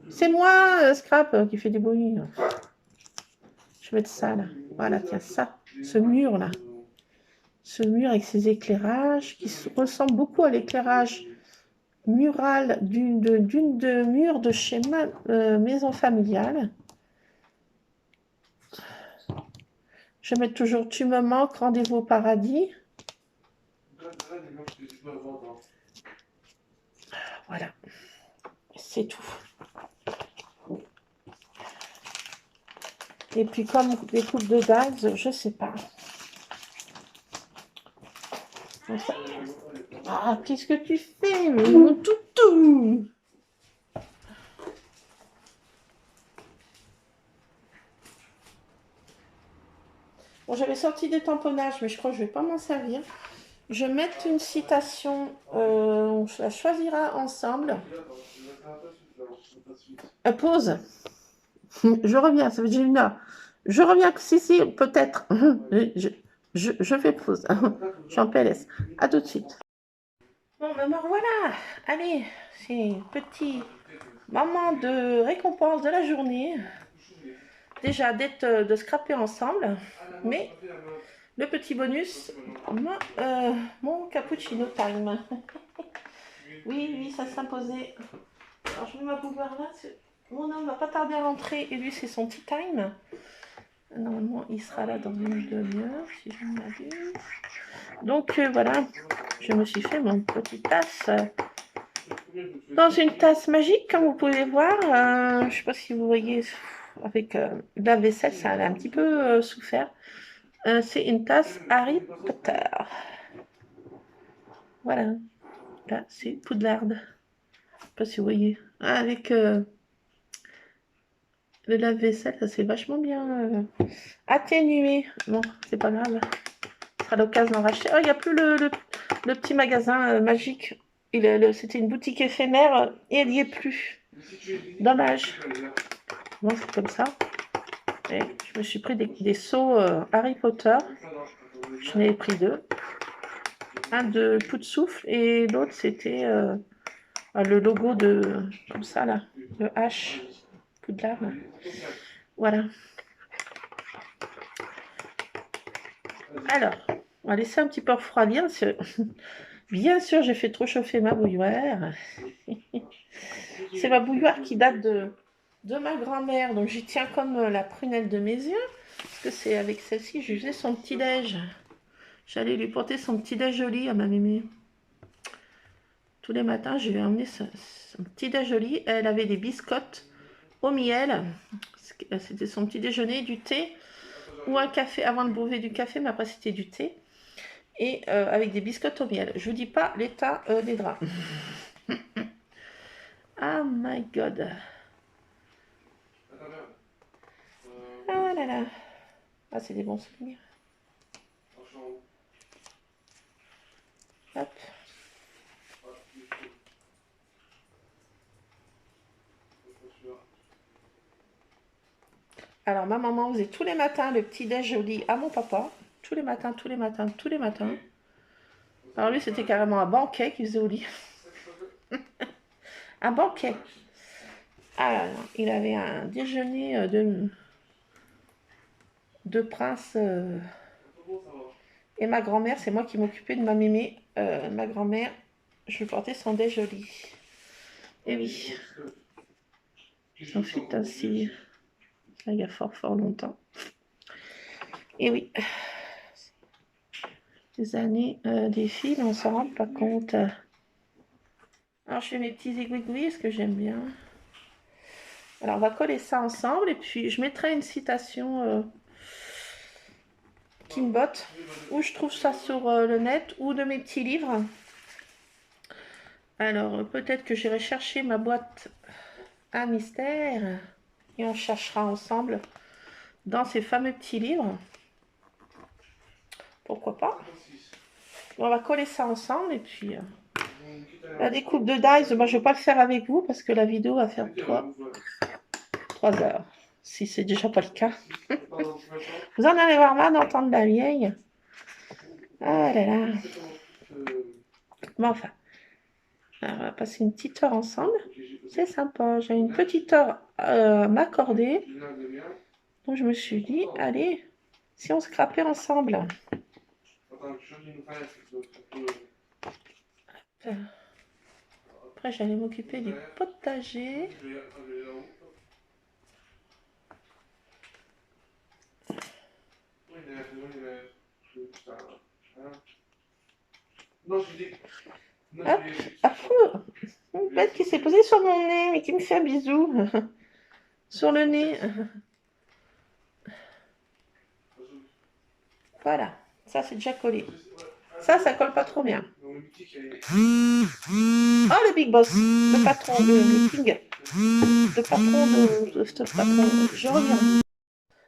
C'est moi, Scrap, qui fait du bruit. Je vais mettre ça, là. Voilà, tiens, ça. Ce mur, là. Ce mur avec ses éclairages qui ressemble beaucoup à l'éclairage mural d'une de mur de chez ma maison familiale. Je mets toujours tu me manques, rendez-vous au paradis. Voilà, c'est tout. Et puis comme des coupes de dagues, je sais pas. Ah, qu'est-ce que tu fais, mon toutou? Bon, j'avais sorti des tamponnages, mais je crois que je vais pas m'en servir. Je vais mettre une citation, on la choisira ensemble. Pause. Je reviens, ça fait déjà 1 heure. Je reviens, si, peut-être. Je fais pause. Je suis en PLS. À tout de suite. Bon, ben voilà. Allez, c'est petit moment de récompense de la journée. Déjà, de scraper ensemble. Mais le petit bonus, mon cappuccino time. Oui, ça s'imposait. Alors, je mets ma bouilloire là. Mon homme va pas tarder à rentrer et lui, c'est son tea time. Normalement, il sera là dans une demi-heure, si je ne m'abuse. Donc, voilà, je me suis fait mon petit tasse dans une tasse magique, comme vous pouvez voir. Je ne sais pas si vous voyez, avec la vaisselle, ça a un petit peu souffert. C'est une tasse Harry Potter. Voilà, là, c'est Poudlard. Je ne sais pas si vous voyez. Avec le lave-vaisselle, ça s'est vachement bien atténué. Bon, c'est pas grave. Ce sera l'occasion d'en racheter. Oh, il n'y a plus le petit magasin magique. C'était une boutique éphémère et elle n'y est plus. Dommage. Moi, c'est comme ça. Et je me suis pris des seaux Harry Potter. Je n'avais pris 2. Un de Pout-Souffle et l'autre, c'était le logo de... Comme ça, là. Le H. Poudlard. Voilà. Alors, on va laisser un petit peu refroidir. Bien sûr, j'ai fait trop chauffer ma bouilloire. C'est ma bouilloire qui date de ma grand-mère, donc j'y tiens comme la prunelle de mes yeux, parce que c'est avec celle-ci que je faisais son petit-déj. J'allais lui porter son petit-déj au lit à ma mémé. Tous les matins, je lui ai emmené son petit-déj au lit. Elle avait des biscottes au miel. C'était son petit déjeuner, du thé ou un café, avant de bourrer du café, mais après c'était du thé. Et avec des biscottes au miel. Je vous dis pas l'état des draps. Oh my god. Ah là là. Ah, c'est des bons souvenirs. Hop. Alors, ma maman faisait tous les matins le petit-déj au lit à mon papa. Tous les matins. Alors, lui, c'était carrément un banquet qu'il faisait au lit. Un banquet. Alors, il avait un déjeuner de prince. Et ma grand-mère, c'est moi qui m'occupais de ma mémé. Ma grand-mère, je lui portais son déj au lit. Et oui. Ensuite, ainsi... Là, il y a fort longtemps. Et oui. des années des fils, on s'en rend pas compte. Alors, je fais mes petits aiguilles, ce que j'aime bien. Alors, on va coller ça ensemble et puis je mettrai une citation Kinbot, où je trouve ça sur le net ou de mes petits livres. Alors, peut-être que j'irai chercher ma boîte à mystère et on cherchera ensemble dans ces fameux petits livres. Pourquoi pas? On va coller ça ensemble et puis la découpe de dies, moi je ne vais pas le faire avec vous parce que la vidéo va faire 3 heures, si c'est déjà pas le cas. Vous en allez voir marre d'entendre la vieille. Ah là là. Bon, enfin, alors, on va passer une petite heure ensemble. C'est sympa. J'ai une petite heure à m'accorder. Donc je me suis dit, allez, si on se scrapait ensemble. Après, j'allais m'occuper du potager. Hop, une bête qui s'est posée sur mon nez, mais qui me fait un bisou. Sur le nez. Voilà, ça c'est déjà collé. Ça colle pas trop bien. Oh, le Big Boss, le patron, le King. Le patron de ce patron. Je reviens.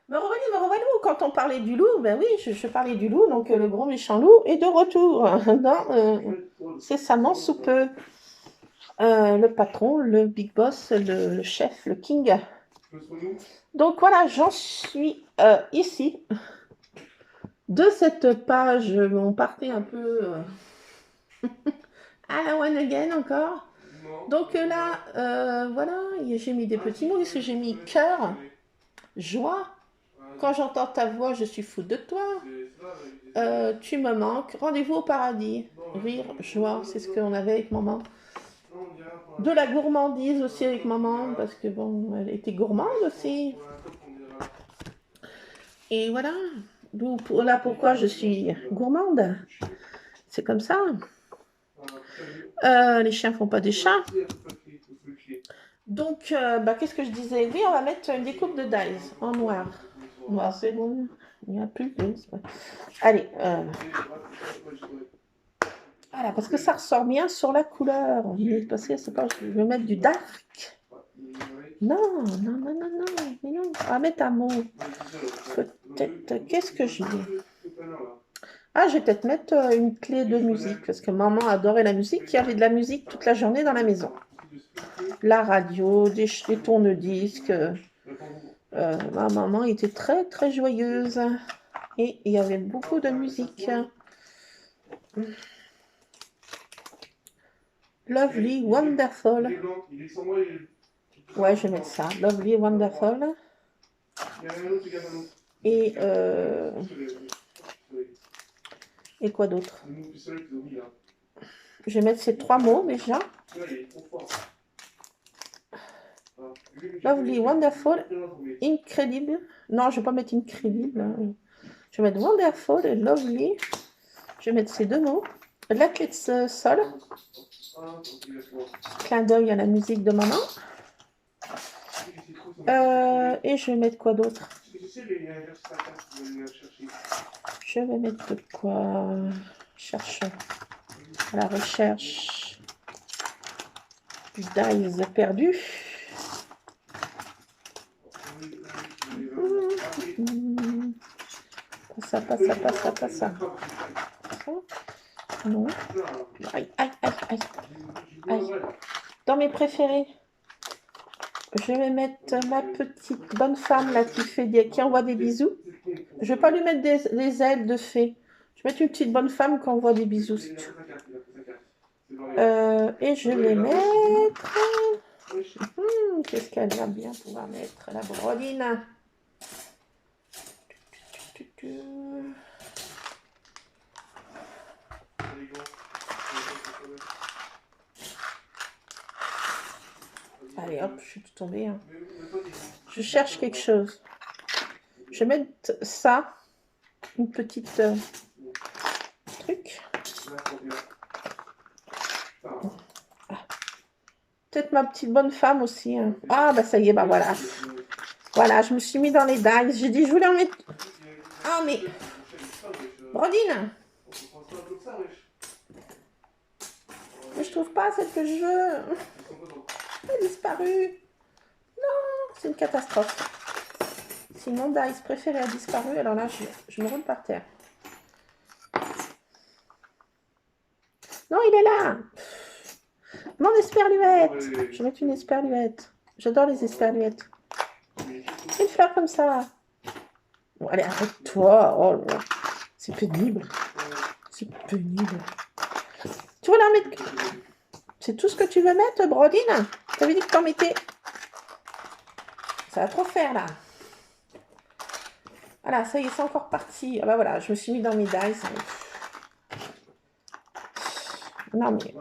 Me revoilà, quand on parlait du loup, ben oui, je parlais du loup, donc le gros méchant loup est de retour dans Césamment sous peu. Le patron, le Big Boss, le chef, le King. Donc voilà, j'en suis ici. De cette page, on partait un peu à la one again encore. Donc là, voilà, j'ai mis des petits mots. Qu'est-ce que j'ai mis? Cœur, joie. Quand j'entends ta voix, je suis fou de toi. Tu me manques. Rendez-vous au paradis. Rire, joie, c'est ce qu'on avait avec maman. De la gourmandise aussi avec maman, parce que bon, elle était gourmande aussi. Et voilà. Là, pourquoi je suis gourmande. C'est comme ça. Les chiens font pas des chats. Donc, qu'est-ce que je disais? Oui, on va mettre une découpe de dies en noir. Noir, c'est bon. Il n'y a plus de... Allez. Voilà, parce que ça ressort bien sur la couleur. Parce que c'est pas... Je vais mettre du dark. Non. Mais non. On va mettre un mot. Peut-être... Qu'est-ce que je dis? Ah, je vais peut-être mettre une clé de musique, parce que maman adorait la musique. Il y avait de la musique toute la journée dans la maison. La radio, des tourne-disques. Ma maman était très, très joyeuse. Et il y avait beaucoup de musique. Lovely, wonderful. Ouais, je vais mettre ça. Lovely, wonderful. Et quoi d'autre? Je vais mettre ces 3 mots déjà. Lovely, wonderful, incredible. Non, je ne vais pas mettre incredible. Je vais mettre wonderful et lovely. Je vais mettre ces 2 mots. La clé de sol. Clin d'œil à la musique de maman. Et je vais mettre quoi d'autre? Je vais mettre de quoi? Cherchons. À la recherche du dies perdu. Pas ça. Non. Aïe. Dans mes préférés, je vais mettre ma petite bonne femme là qui envoie des bisous. Je vais pas lui mettre des ailes de fée. Je vais mettre une petite bonne femme qui envoie des bisous. Et je vais mettre... qu'est-ce qu'elle va bien pouvoir mettre? La broline. Allez hop, je suis tout tombée. Hein. Je cherche quelque chose. Je vais mettre ça. Une petite truc. Là, trop bien. Ça. Peut-être ma petite bonne femme aussi. Hein. Ah, bah ça y est, bah voilà. Voilà, je me suis mis dans les dice. J'ai dit, je voulais en mettre... Ah, mais... Brodine, mais je trouve pas celle que je veux. Elle a disparu. Non, c'est une catastrophe. Si mon dice préféré a disparu, alors là, je me roule par terre. Non, il est là. Mon esperluette. Je vais mettre une esperluette. J'adore les esperluettes. Une fleur comme ça. Bon, allez, arrête-toi. Oh là là. C'est pénible. C'est pénible. Tu veux la mettre... C'est tout ce que tu veux mettre, Brodine? T'avais dit que t'en mettais. Ça va trop faire, là. Voilà, ça y est, c'est encore parti. Ah bah voilà, je me suis mis dans mes dice. Non, mais...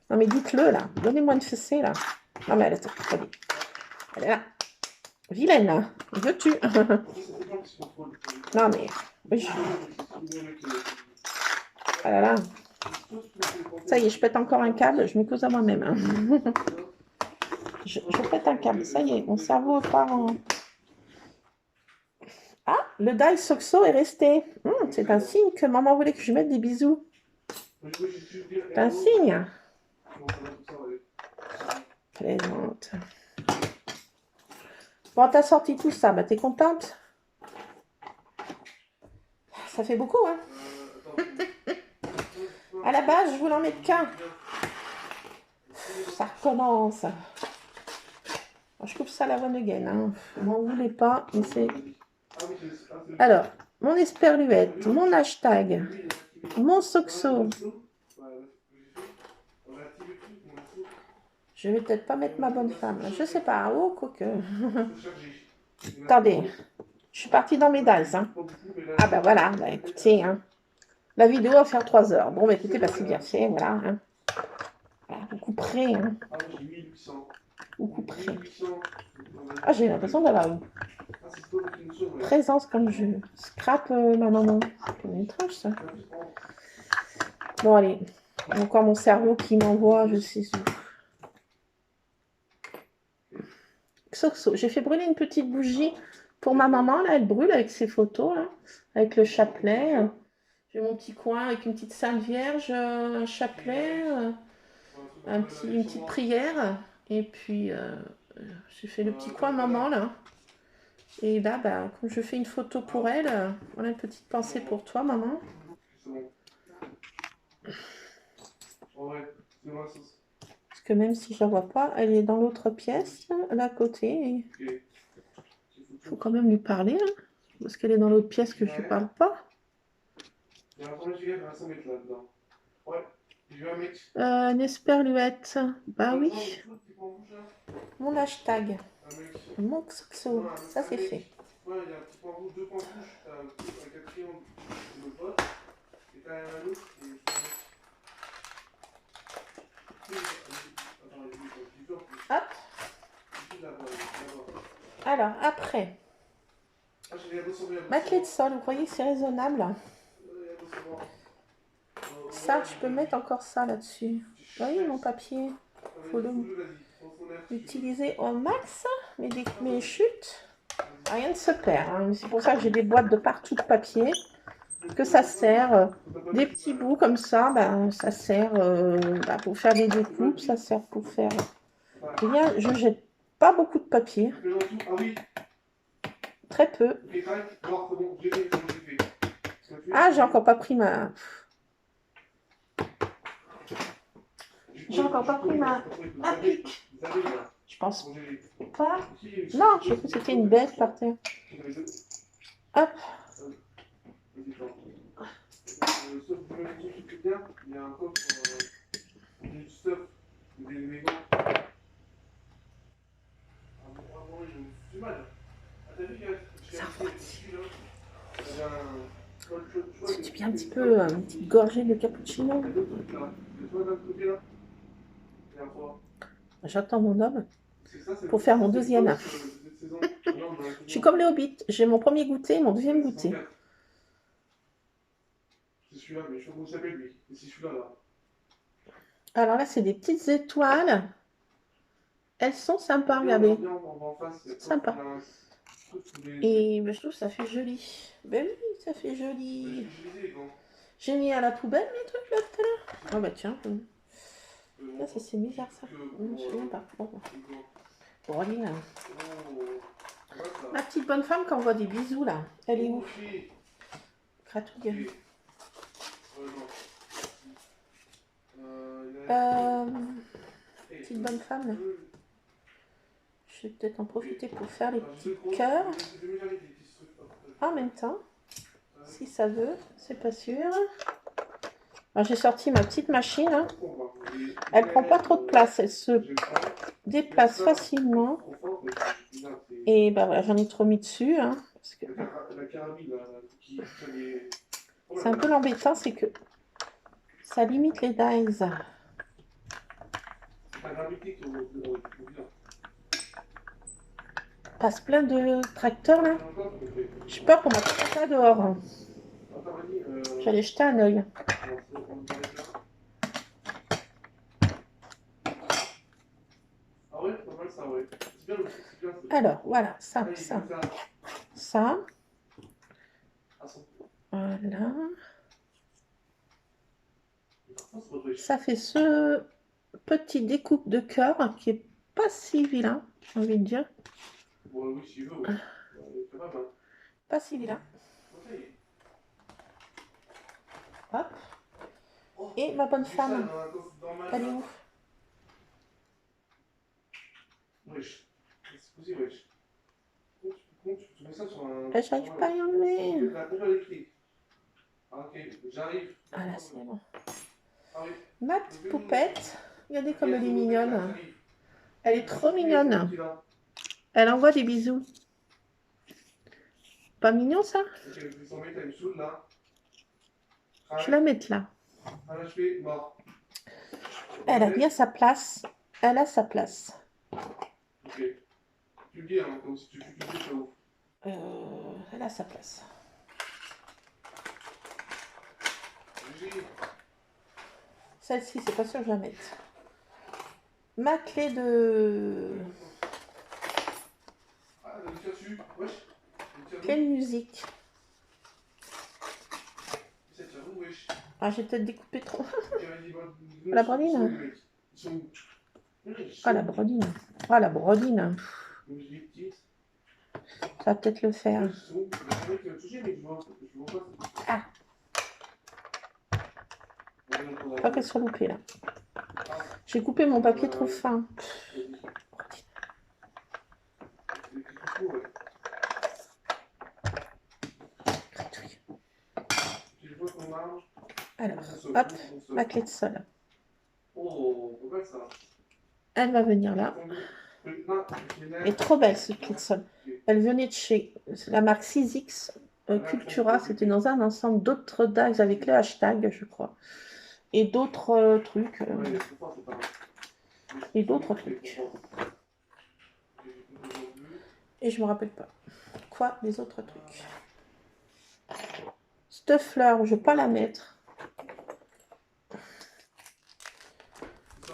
Non, mais dites-le, là. Donnez-moi une fessée, là. Non, mais elle est là. Vilaine, là. Veux-tu? Non, mais... Oui. Ah là là. Ça y est, je pète encore un câble. Je m'écouse à moi-même. Hein. Je pète un câble. Ça y est, mon cerveau part en... Ah, le dice Soxo est resté. C'est un signe que maman voulait que je mette des bisous. C'est un signe. Plaisante. Bon, t'as sorti tout ça. Bah, t'es contente? Ça fait beaucoup, hein? À la base, je voulais en mettre qu'un. Ça recommence. Je coupe ça à la one again. Hein. Je m'en voulais pas, mais c'est... Alors, mon esperluette, mon hashtag, mon Soxo. Je vais peut-être pas mettre ma bonne femme. Je sais pas. Oh, quoique. Attendez. Je suis partie dans mes dice. Hein. Ah ben voilà. Bah, écoutez, hein. La vidéo va faire 3 heures. Bon, bah, écoutez, bah, c'est bien fait. Voilà. Hein. Voilà, vous couperez. Hein. Vous couperez. Ah, j'ai l'impression d'avoir une présence comme je scrape ma maman. C'est étrange, ça. Bon, allez. Encore mon cerveau qui m'envoie, je sais où. Soxo. J'ai fait brûler une petite bougie pour ma maman. Là, elle brûle avec ses photos, là, avec le chapelet. J'ai mon petit coin avec une petite Sainte Vierge, un chapelet, une petite prière. Et puis, j'ai fait le petit coin maman, là. Et là, bah, quand je fais une photo pour elle, voilà une petite pensée pour toi, maman. Parce que même si je la vois pas, elle est dans l'autre pièce, là à côté. Il faut quand même lui parler, hein, parce qu'elle est dans l'autre pièce que je ne parle pas. Une esperluette. Bah oui. Mon hashtag. Mon Soxo. Ça c'est fait. Ouais, il y a un petit point rouge, 2 points rouges, t'as un quatrième de le pote, et t'as un autre, Hop. Alors, après. Ma clé de sol, vous croyez que c'est raisonnable? Ça, je peux mettre encore ça là-dessus. Vous voyez mon papier? Il faut l'utiliser au max. Mes chutes, rien ne se perd. Hein. C'est pour ça que j'ai des boîtes de partout de papier. Que ça sert. Des petits bouts comme ça, ben, ça sert pour faire des découpes. Ça sert pour faire... Rien, je jette pas beaucoup de papier. Très peu. Ah, j'ai encore pas pris ma... J'ai encore pas pris ma pique. Je pense pas. Non, je sais que c'était une bête par terre. Hop. Ça refroidit. Tu bien un petit peu, une petite gorgée de cappuccino. J'attends mon homme pour faire mon deuxième. Je suis comme les hobbits. J'ai mon premier goûter et mon deuxième goûter. celui-là, mais je sais pas comment il s'appelle lui. Et c'est celui-là, là. Alors là, c'est des petites étoiles. Elles sont sympas, Viens, regardez. viens, on va en face. C'est sympa. Il y a un truc sous les- Et ben, je trouve que ça fait joli. Ben oui, ça fait Je joli. les ai, gants. J'ai mis à la poubelle mes trucs là tout à l'heure. Ah bah tiens. Ah, ça c'est bizarre ça. Je me souviens pas. Bon, Broline. Ma petite bonne femme qui envoie des bisous là. Elle est où? Gratouille. Petite bonne femme là. Je vais peut-être en profiter pour faire les petits cœurs en même temps. Si ça veut, c'est pas sûr. Alors, j'ai sorti ma petite machine. Hein. Elle prend pas trop de place. Elle se déplace facilement. Et ben voilà, j'en ai trop mis dessus. Hein, parce que c'est un peu l'embêtant, c'est que ça limite les dies. Passe plein de tracteurs là. J'ai peur qu'on m'attende ça dehors. Hein. J'allais jeter un œil. Alors voilà, ça. Voilà. Ça fait ce petit découpe de cœur qui est pas si vilain, j'ai envie de dire. Pas si vilain. Hop. Et ma bonne femme, elle est où? J'arrive pas à y enlever. Ah là, c'est bon. Ma petite poupette, regardez comme elle est mignonne. Elle est trop mignonne. Elle envoie des bisous. Pas mignon ça? Je vais la mettre là. Elle a bien sa place. Elle a sa place. Elle a sa place. Celle-ci, c'est pas sûr que je la mette. Ma clé de... Clé de musique. Ah, j'ai peut-être découpé trop. La brodine. Ah, la brodine. Ah, la brodine. Ça va peut-être le faire. Ah. Pas qu'elle soit loupée là. J'ai coupé mon papier trop fin. Alors, hop, ma clé de sol. Elle va venir là. Elle est trop belle cette clé de sol. Elle venait de chez la marque 6X Cultura. C'était dans un ensemble d'autres dagues avec le hashtag, je crois. Et d'autres trucs. Et d'autres trucs. Et je me rappelle pas. Quoi, les autres trucs? Cette fleur, je vais pas la mettre.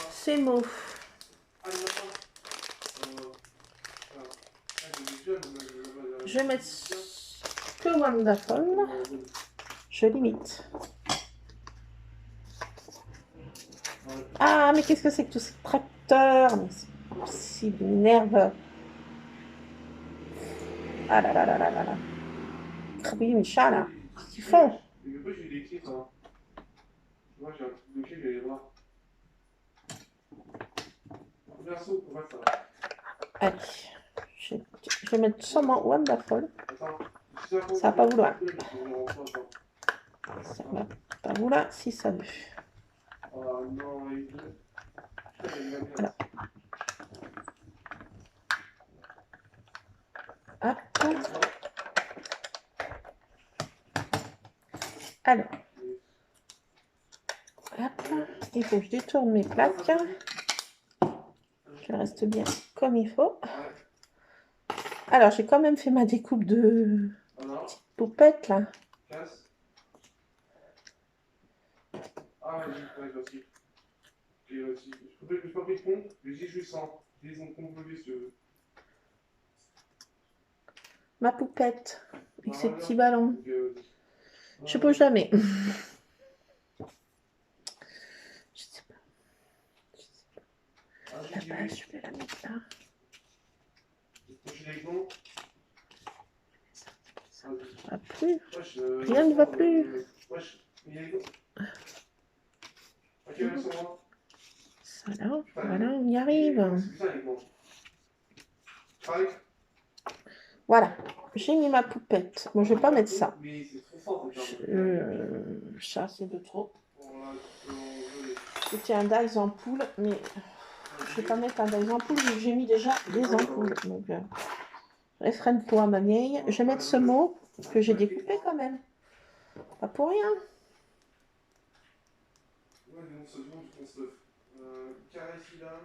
Ces mots. Je vais mettre que Wonderful. Je limite. Ah, mais qu'est-ce que c'est que tous ces tracteurs? Mais c'est pas possible, ils m'énervent. Ah là là là là là là. Oui, mes chats là. Qu'est-ce qu'ils font? Allez, je vais mettre sûrement Wonderful. Ça va pas vouloir. Ça va pas vouloir si ça veut. Voilà. Hop. Alors. Hop. Il faut que je détourne mes plaques. Qu'elles restent bien comme il faut. Alors, j'ai quand même fait ma découpe de petite poupette là. Ah, vas-y, ouais, aussi. Et aussi. Je peux pas pris de pont, mais j'ai juste un. Des ondes convolées, si tu veux. Ma poupette, avec ses Voilà. petits ballons. Donc, Je bouge jamais. Je sais pas. Ah, La j'ai base, je vais la mettre là. prochain exemple. Ça va plus. Wesh, Rien ne va plus. Wesh, il y a exemple. Ok, merci, moi. Ça là, voilà, on y arrive. C'est bizarre, exemple. Pareil. Voilà, j'ai mis ma poupette. Bon, je vais pas mettre ça. Mais c'est trop fort, Ça, c'est de trop. Voilà, C'était un dice en poule, mais je vais pas mettre un dice en poule vu que j'ai mis déjà des ampoules. Donc, réfrène-toi, ma vieille. Je vais mettre ce mot que j'ai découpé quand même. Pas pour rien. Ouais, mais on se demande qu'on se. Caracilla,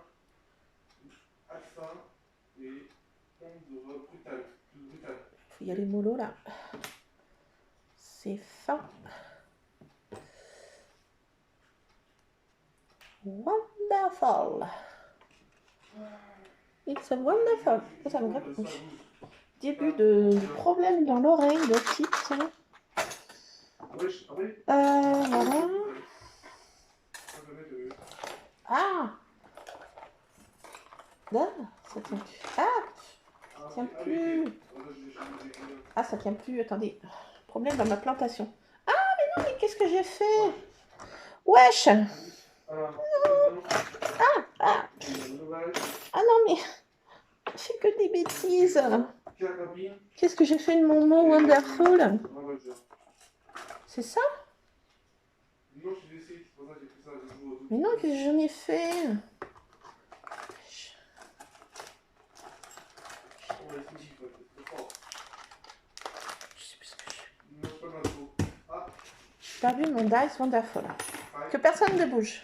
Alpha et Ondre brutal. Brutal. Faut y aller mollo là. C'est fin. Wonderful. It's a wonderful. Ça me gratte. Début de problème dans l'oreille de titre. Voilà. Ah. Là, ça tient plus. Ah, ça tient plus. Ah, ça tient plus. Attendez. Problème dans ma plantation. Ah, mais non, mais qu'est-ce que j'ai fait? Wesh. Ah non, mais je fais que des bêtises. Qu'est-ce que j'ai fait de mon mot wonderful? C'est ça? Mais non, qu'est-ce que j'en ai fait? Je sais plus ce que j'ai perdu mon dice wonderful. Que personne ne bouge.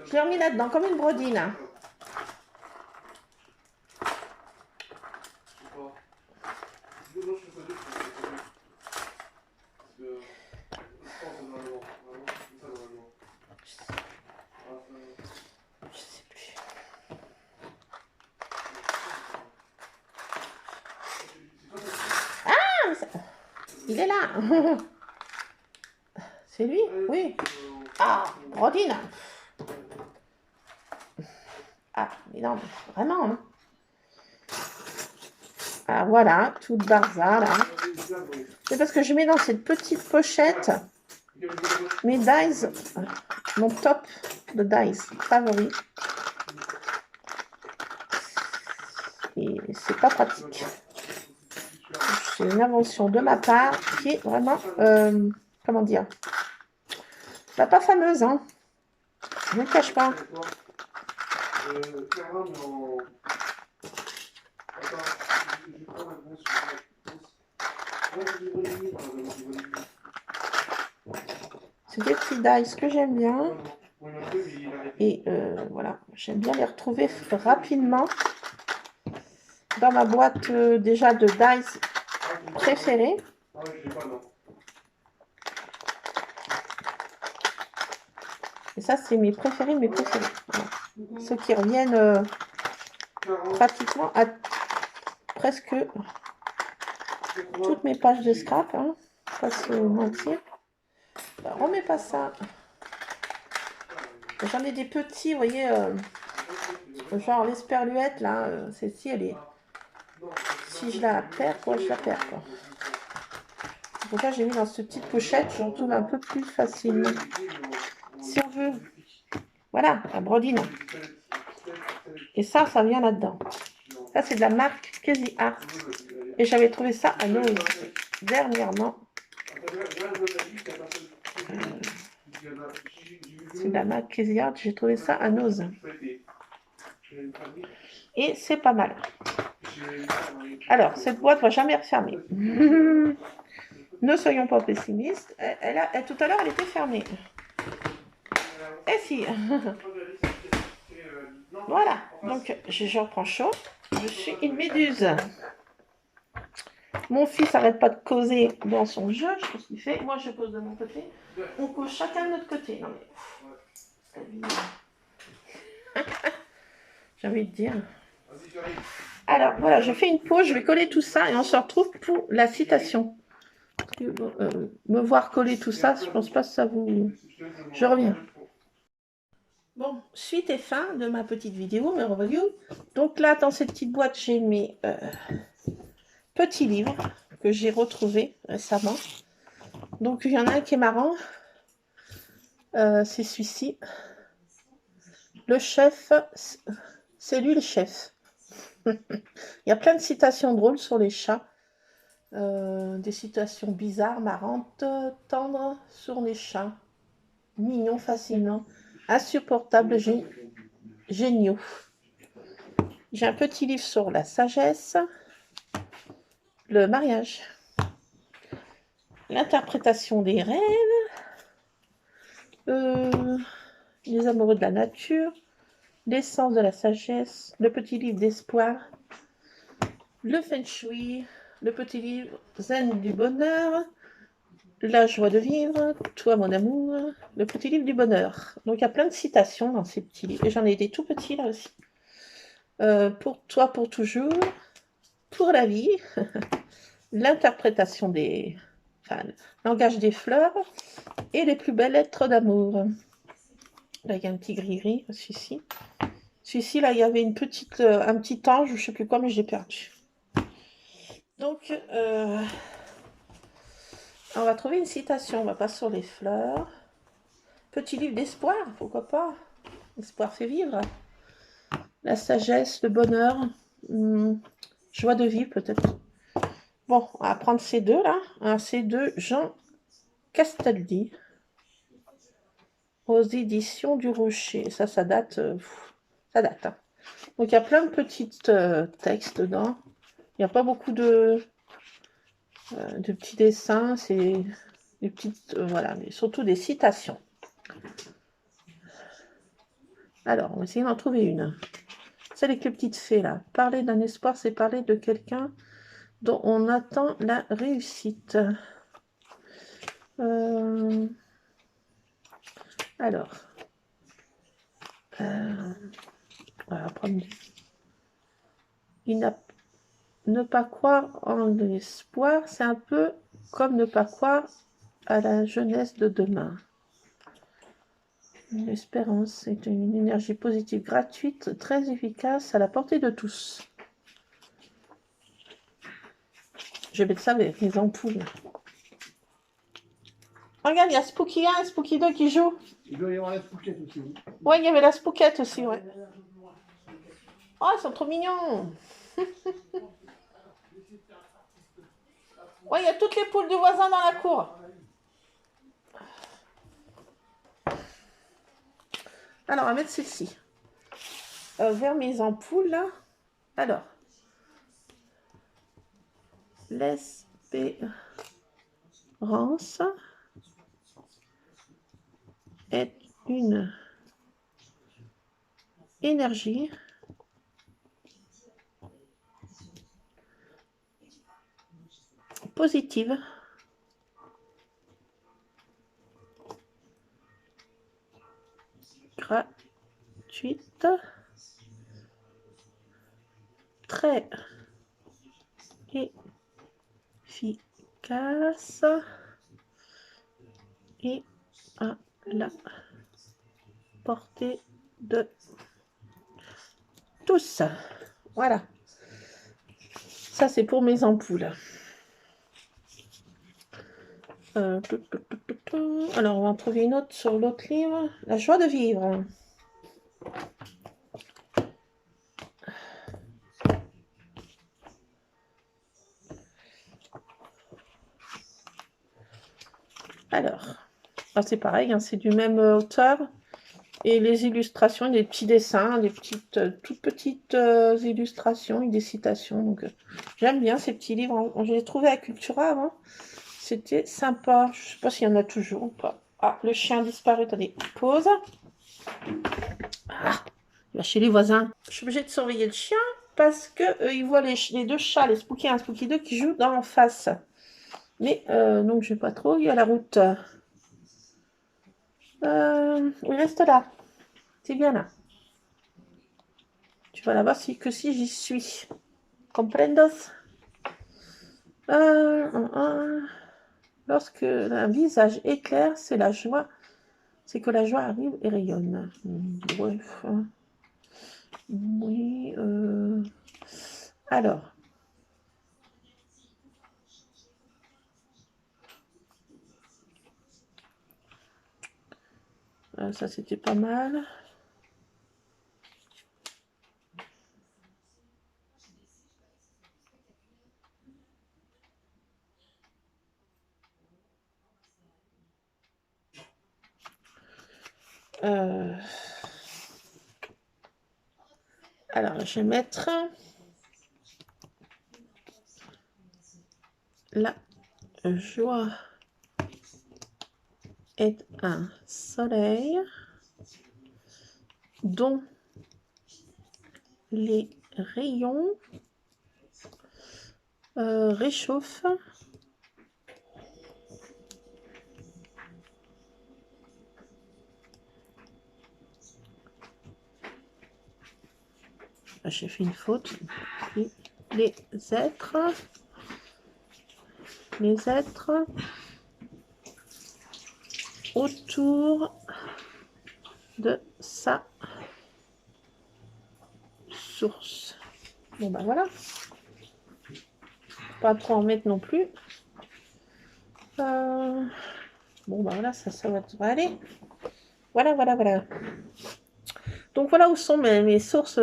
Je l'ai remis là-dedans comme une brodine. Je sais plus. Ah, il est là. C'est lui? Oui. Ah, brodine. Ah, mais non, mais vraiment. Hein. Ah, voilà, tout barza, là. C'est parce que je mets dans cette petite pochette mes dice, mon top de dice favori. Et c'est pas pratique. C'est une invention de ma part qui est vraiment, comment dire, bah, pas fameuse, hein. Je ne le cache pas. C'est des petits dice que j'aime bien. Et voilà, j'aime bien les retrouver rapidement dans ma boîte déjà de dice préférée. Et ça, c'est mes préférés, mes préférés. Voilà. Ceux qui reviennent pratiquement à presque toutes mes pages de scrap. Hein. Pas se mentir. Bah, remets pas ça. J'en ai des petits, vous voyez, genre l'esperluette, là, celle-ci, elle est... Si je la perds, quoi, je la perds, quoi. C'est pour ça que j'ai mis dans cette petite pochette, j'en trouve un peu plus facilement. Si on veut. Voilà, la brodine. Et ça vient là-dedans. Ça, c'est de la marque Crazy Art. Et j'avais trouvé ça à Noël dernièrement. C'est de la marque Crazy Art. J'ai trouvé ça à Noz. Et c'est pas mal. Alors, cette boîte va jamais refermer. Ne soyons pas pessimistes. Tout à l'heure, elle était fermée. Eh si. Voilà. Donc, je reprends chaud. Je suis une méduse. Mon fils n'arrête pas de causer dans son jeu, je sais ce qu'il fait. Moi, je cause de mon côté. On cause chacun de notre côté. Non, mais... J'ai envie de dire. Alors, voilà, je fais une pause, je vais coller tout ça et on se retrouve pour la citation. Me voir coller tout ça, je pense pas que ça vous... Je reviens. Bon, suite et fin de ma petite vidéo, mes review. Donc là, dans cette petite boîte, j'ai mes petits livres que j'ai retrouvés récemment. Donc, il y en a un qui est marrant. C'est celui-ci. Le chef, c'est lui le chef. Il y a plein de citations drôles sur les chats. Des citations bizarres, marrantes, tendres sur les chats. Mignons, fascinants, insupportables, géniaux. J'ai un petit livre sur la sagesse, le mariage, l'interprétation des rêves, les amoureux de la nature, l'essence de la sagesse, le petit livre d'espoir, le feng shui, le petit livre zen du bonheur, la joie de vivre, toi mon amour, le petit livre du bonheur. Donc il y a plein de citations dans ces petits livres. Et j'en ai des tout petits là aussi. Pour toi, pour toujours, pour la vie, l'interprétation des... Enfin, le langage des fleurs et les plus belles lettres d'amour. Là, il y a un petit gris-gris, celui-ci. Celui-ci, là, il y avait un petit ange, je ne sais plus quoi, mais je l'ai perdu. Donc, on va trouver une citation, on va pas sur les fleurs. Petit livre d'espoir, pourquoi pas. L'espoir fait vivre. La sagesse, le bonheur, joie de vivre peut-être. Bon, on va prendre ces deux là. Ces deux, Jean Castaldi, aux éditions du Rocher. Ça date. Ça date. Hein. Donc il y a plein de petits textes dedans. Il n'y a pas beaucoup de petits dessins. C'est des petites, voilà, mais surtout des citations. Alors, on va essayer d'en trouver une. C'est avec les petites fées là. Parler d'un espoir, c'est parler de quelqu'un dont on attend la réussite. Alors, on va prendre. Ne pas croire en l'espoir, c'est un peu comme ne pas croire à la jeunesse de demain. L'espérance est une énergie positive gratuite, très efficace, à la portée de tous. Je vais mettre ça avec les ampoules. Regarde, il y a Spooky 1 et Spooky 2 qui jouent. Il doit y avoir la Spookette aussi. Ouais, il y avait la Spookette aussi, ouais. Oh, ils sont trop mignons. Ouais, il y a toutes les poules du voisin dans la cour. Alors, on va mettre celle-ci. Vers mes ampoules, là. Alors. L'espérance est une énergie positive gratuite très efficace et à la portée de tous. Voilà. Ça, c'est pour mes ampoules. Alors, on va en trouver une autre sur l'autre livre. La joie de vivre. Alors, c'est pareil, hein, c'est du même auteur. Et les illustrations, des petits dessins, des petites, toutes petites illustrations et des citations. Donc, j'aime bien ces petits livres. Je les ai trouvés à Cultura avant. C'était sympa. Je ne sais pas s'il y en a toujours ou pas. Ah, le chien a disparu. Attendez, pause. Ah, il va chez les voisins. Je suis obligée de surveiller le chien. parce que ils voient les deux chats, les Spooky 1 et Spooky 2, qui jouent en face. Mais donc je vais pas trop, il y a la route. Il reste là. C'est bien là. Tu vas là-bas que si j'y suis. Comprendos? Lorsque un visage éclaire, c'est la joie. C'est que la joie arrive et rayonne. Bref. Oui. Alors. Ça, c'était pas mal. Alors, je vais mettre la joie est un soleil dont les rayons réchauffent j'ai fait une faute. Les êtres autour de sa source. Bon ben voilà. Pas trop en mettre non plus. Bon ben voilà, ça va aller. Voilà. Donc voilà où sont mes sources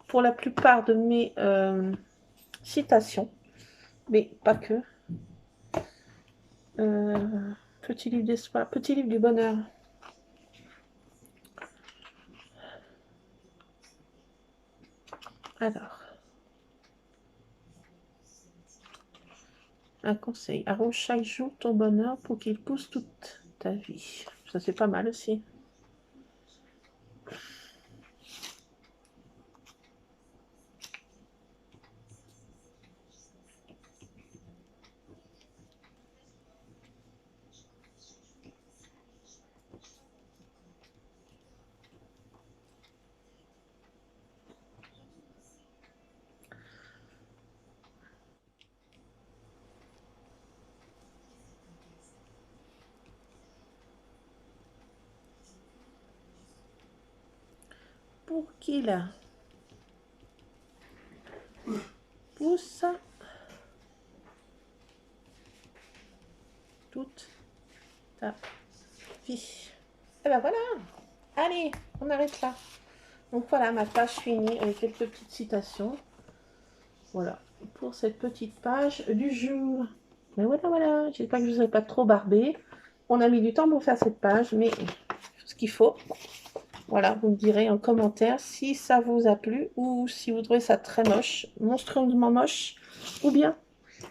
pour la plupart de mes citations, mais pas que. Petit livre d'espoir, petit livre du bonheur. Alors, un conseil, arrose chaque jour ton bonheur pour qu'il pousse toute ta vie. Ça c'est pas mal aussi. Pour qu'il pousse toute ta vie. Et ben voilà. Allez, on arrête là. Donc voilà ma page finie avec quelques petites citations. Voilà, pour cette petite page du jour. Mais voilà. J'espère que je ne vous ai pas trop barbé. On a mis du temps pour faire cette page, mais ce qu'il faut. Voilà, vous me direz en commentaire si ça vous a plu ou si vous trouvez ça très moche, monstrueusement moche, ou bien,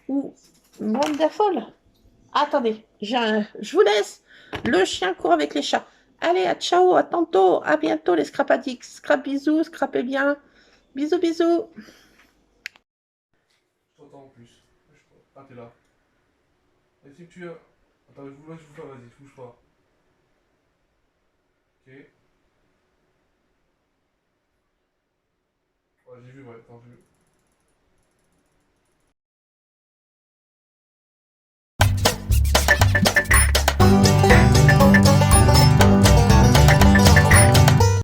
ou wonderful. Attendez, je vous laisse. Le chien court avec les chats. Allez, à ciao, à tantôt, à bientôt les scrapadiques. Scrap bisous, scrapez bien. Bisous. Je t'entends en plus. Ah, t'es là. Est-ce que tu as. Attends, je vous laisse vous faire, vas-y, bouge pas. Ok. Ouais, j'ai vu, ouais, attends, j'ai vu.